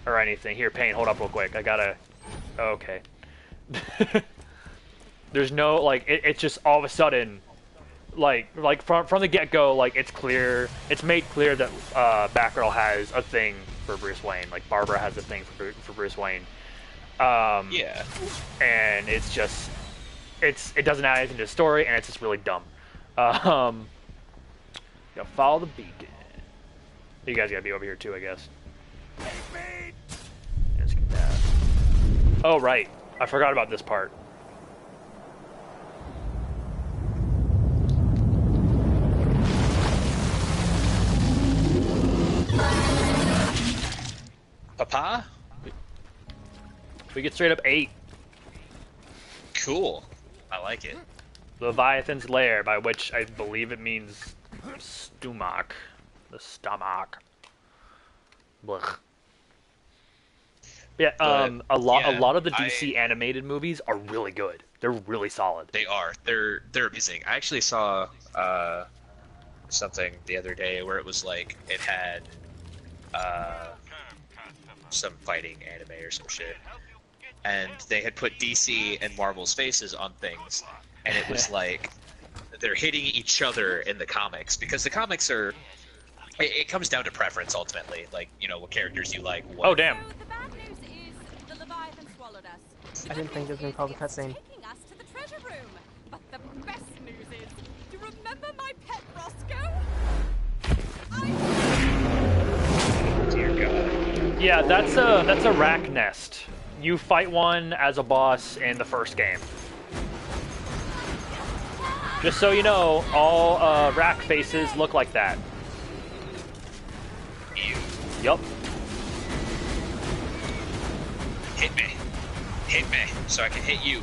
A: or anything. Here, Payne, hold up real quick. I gotta. Okay. There's no it's just all of a sudden, from the get go, it's clear. It's made clear that Batgirl has a thing for Bruce Wayne. Barbara has a thing for Bruce Wayne.
B: Yeah.
A: And it's just, it doesn't add anything to the story, and it's just really dumb. Follow the beacon. You guys gotta be over here too, I guess. Let's get that. Oh right, I forgot about this part.
B: Papa?
A: We get straight up 8.
B: Cool. I like it.
A: Leviathan's Lair, by which I believe it means stomach. The stomach. Blech. Yeah, a lot of the DC animated movies are really good. They're really solid.
B: They are. They're amazing. I actually saw something the other day where it was it had some fighting anime or some shit. and they had put DC and Marvel's faces on things, and it was like they're hitting each other in the comics because the comics are. It comes down to preference ultimately, like what characters you like. What...
A: Oh damn!
E: So the bad news is the Leviathan swallowed us.
C: I didn't think it was gonna call the cutscene.
E: Taking us to the treasure room. But the best news is, you remember my pet Roscoe?
B: Dear God.
A: Yeah, that's a rack nest. You fight one as a boss in the first game. Just so you know, all rack faces look like that.
B: Ew.
A: Yup.
B: Hit me, so I can hit you.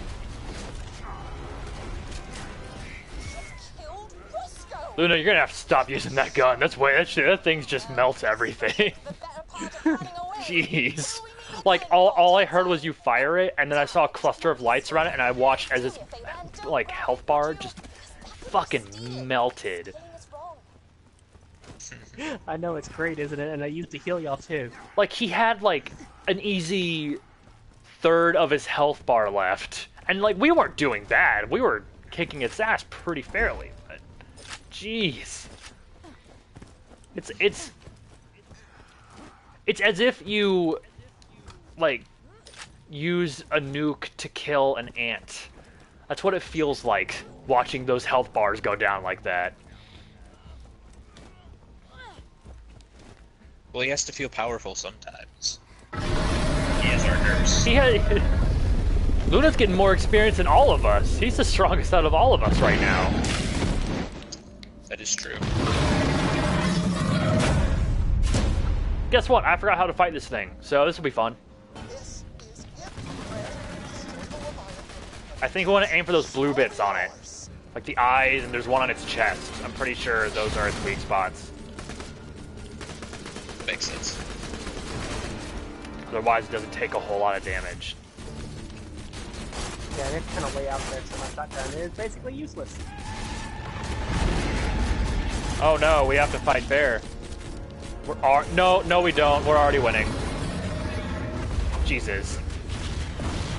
E: Killed Roscoe.
A: Luna, you're gonna have to stop using that gun. That thing just melts everything.
E: The better part of running away.
A: Jeez. Like all I heard was you fire it, and then I saw a cluster of lights around it, and I watched as its like health bar just fucking melted.
C: I know, it's great, isn't it? And I used to heal y'all too.
A: Like he had like an easy third of his health bar left, and like we weren't doing bad. We were kicking its ass pretty fairly, but jeez, it's as if you like use a nuke to kill an ant. That's what it feels like watching those health bars go down like that.
B: Well, he has to feel powerful sometimes. He is our nurse.
A: Luna's getting more experience than all of us. He's the strongest out of all of us right now.
B: That is true.
A: Guess what? I forgot how to fight this thing, so this will be fun. I think we want to aim for those blue bits on it. Like the eyes, and there's one on its chest. I'm pretty sure those are its weak spots.
B: Makes sense.
A: Otherwise, it doesn't take a whole lot of damage.
C: Yeah, and it's kind of way out there, so my shotgun is basically useless.
A: Oh no, we have to fight Bear. No, we don't. We're already winning. Jesus.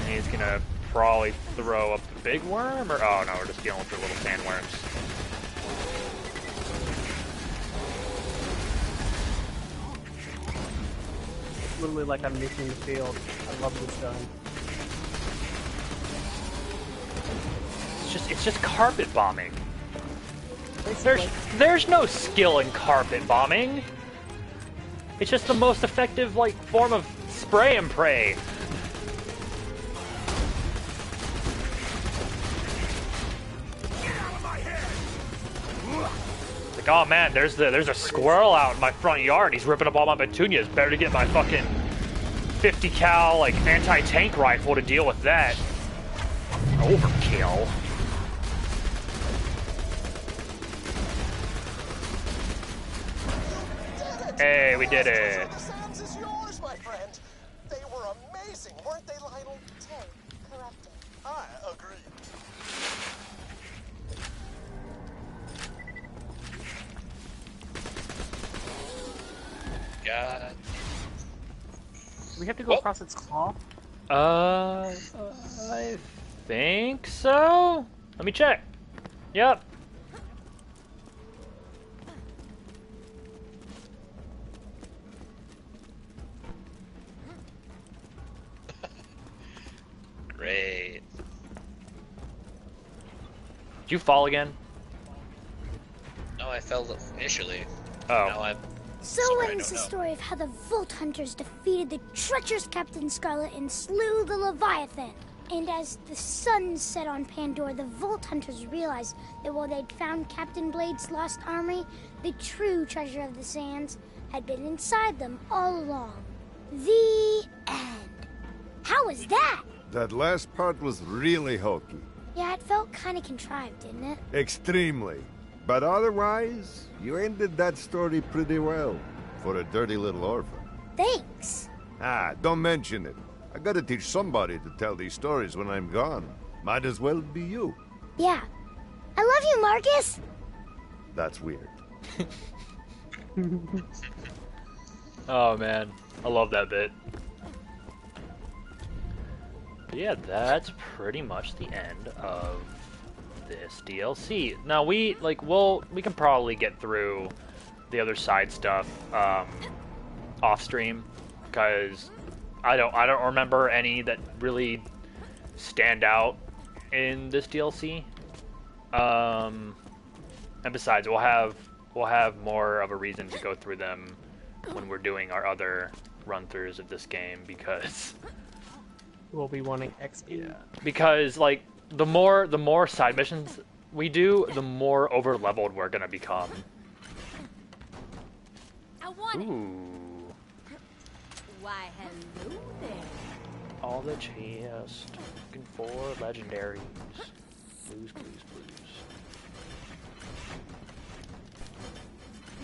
A: And he's gonna probably throw up the big worm, or oh no, we're just dealing with the little sandworms.
C: Literally like I'm nuking the field. I love this gun.
A: It's just carpet bombing. There's no skill in carpet bombing. It's just the most effective like form of spray and pray. Like, oh man, there's a squirrel out in my front yard. He's ripping up all my petunias. Better to get my fucking 50 cal like anti-tank rifle to deal with that. Overkill. Hey, we did it.
F: The sounds is yours, my friend. They were amazing, weren't they, Lionel?
E: Tay, corrupted.
F: I agree.
B: God.
C: Do we have to go across its claw?
A: I think so. Let me check. Yep.
B: Great.
A: Did you fall
B: No, I fell initially.
A: Oh.
B: Now I'm.
J: So ends the story of how the Vault Hunters defeated the treacherous Captain Scarlet and slew the Leviathan. And as the sun set on Pandora, the Vault Hunters realized that while they'd found Captain Blade's lost armory, the true treasure of the sands had been inside them all along. The end. How was that?
I: That last part was really hokey.
J: Yeah, it felt kind of contrived, didn't it?
I: Extremely. But otherwise, you ended that story pretty well. For a dirty little orphan.
J: Thanks.
I: Ah, don't mention it. I gotta teach somebody to tell these stories when I'm gone. Might as well be you.
J: Yeah. I love you, Marcus!
I: That's weird.
A: Oh man, I love that bit. But yeah, that's pretty much the end of this DLC. Now we can probably get through the other side stuff off stream, because I don't remember any that really stand out in this DLC. And besides, we'll have more of a reason to go through them when we're doing our other run-throughs of this game, because
C: We'll be wanting XP.
A: yeah, because like the more side missions we do, the more over leveled we're gonna become.
K: I want it.
A: Ooh,
K: Why, hello there.
A: all the chest. Looking for legendaries. Blues, blues, blues.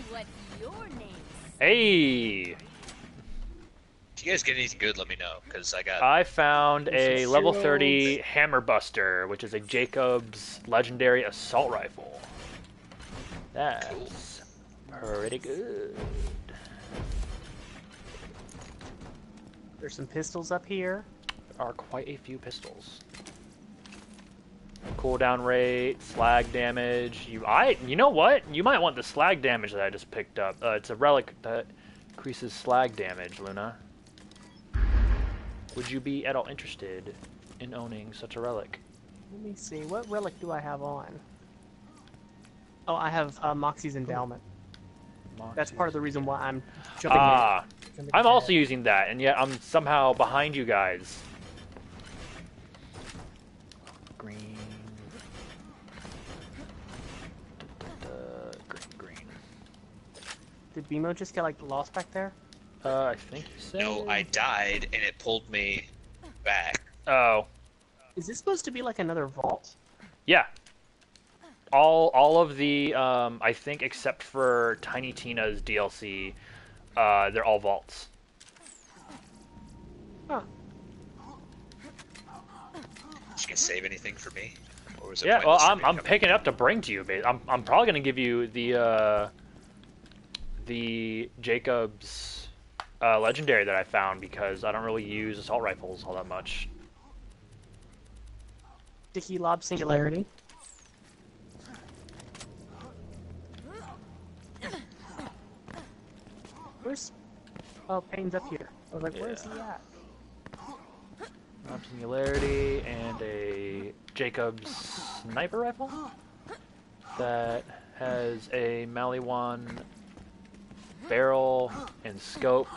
K: What's your name?
A: Hey!
B: If you guys get anything good, let me know, because
A: I found a
C: some
A: level
C: shields.
A: 30 Hammer Buster, which is a Jacob's legendary assault rifle. That's pretty good.
C: There's some pistols up here.
A: There are quite a few pistols. Cooldown rate, slag damage. You know what? You might want the slag damage that I just picked up. It's a relic that increases slag damage, Luna. Would you be at all interested in owning such a relic?
C: Let me see. What relic do I have on? Oh, I have Moxie's Endowment. That's part of the reason why I'm jumping in.
A: I'm also using that, and yet I'm somehow behind you guys. Green. Green.
C: Did BMO just get like lost back there?
A: I think so.
B: No, I died and it pulled me back.
A: Oh.
C: Is this supposed to be like another vault?
A: Yeah. All of the I think except for Tiny Tina's DLC, they're all vaults.
C: Huh.
B: Did you guys save anything for me? Or was it
A: Yeah, well,
B: pointless for me to
A: I'm
B: come
A: picking it up to bring to you, babe. I'm probably gonna give you the Jacob's legendary that I found, because I don't really use assault rifles all that much.
C: Sticky Lob Singularity. Where's... Oh, Payne's up here. I was like, where's he at?
A: Singularity and a Jacob's sniper rifle that has a Maliwan barrel and scope,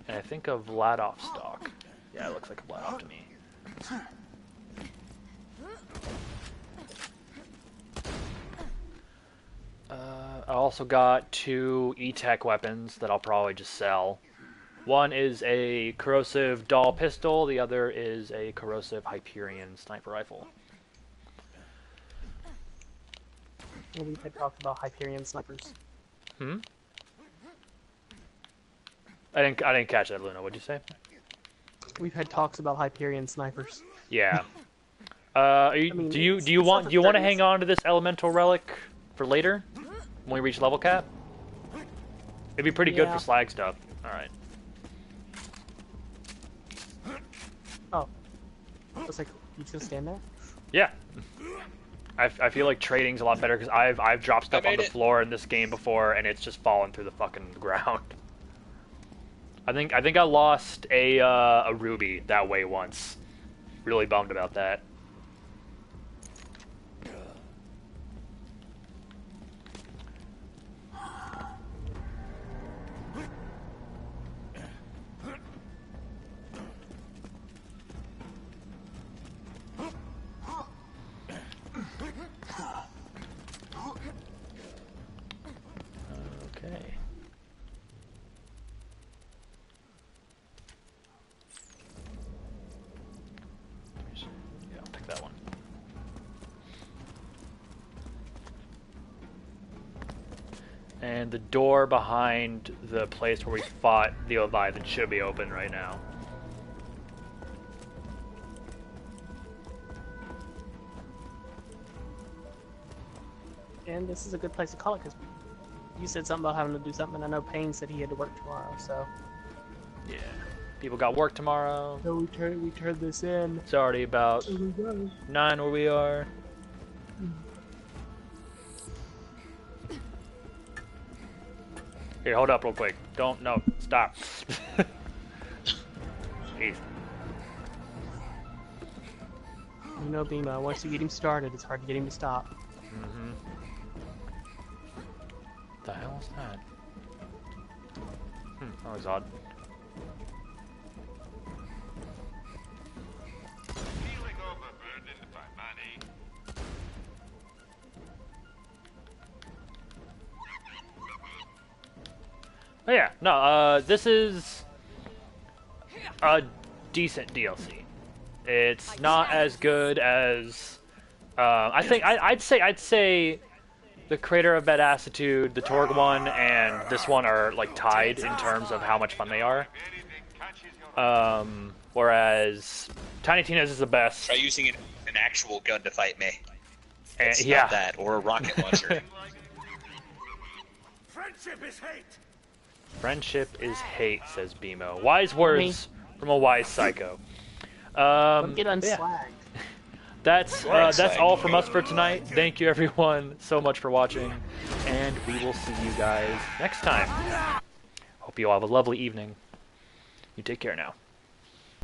A: and I think a Vladoff stock. Yeah, it looks like a Vladoff to me. I also got 2 E-Tech weapons that I'll probably just sell. One is a corrosive doll pistol, the other is a corrosive Hyperion sniper rifle.
C: Well, we had talked about Hyperion snipers.
A: Hmm? I didn't catch that, Luna. What'd you say?
C: We've had talks about Hyperion snipers.
A: Yeah.
C: mean,
A: do you
C: it's
A: want
C: not
A: to
C: the
A: hang on to this elemental relic for later when we reach level cap? It'd be pretty good
C: Yeah.
A: for slag stuff. All right.
C: Oh. I was like, you just gonna stand there?
A: Yeah. I feel like trading's a lot better, because I've dropped stuff on the floor in this game before and it's just fallen through the fucking ground. I think I lost a ruby that way once. Really bummed about that. Okay. Yeah, I'll take that one. And the door behind the place where we fought the Leviathan should be open right now.
C: And this is a good place to call it, because you said something about having to do something, and I know Payne said he had to work tomorrow, so...
A: Yeah. People got work tomorrow.
C: So we turn this in.
A: It's already about 9 where we are. Here, hold up real quick. No, stop. Jeez.
C: You know, Bima, once you get him started, it's hard to get him to stop.
A: Mm-hmm. The hell is that? That was odd.
H: Feeling overburdened by money.
A: Oh yeah, no, this is a decent DLC. It's not as good as I'd say the Creator of Bad Attitude, the Torg one, and this one are like tied in terms of how much fun they are. Whereas Tiny Tina's is the best.
B: Try using an actual gun to fight me. It's
A: yeah.
B: not that, or a rocket launcher.
G: Friendship is hate.
A: Friendship is hate, says Bimo. Wise words from a wise psycho.
C: Don't get unslagged.
A: Yeah. That's all from us for tonight. Thank you everyone so much for watching, and we will see you guys next time. Hope you all have a lovely evening. You take care now.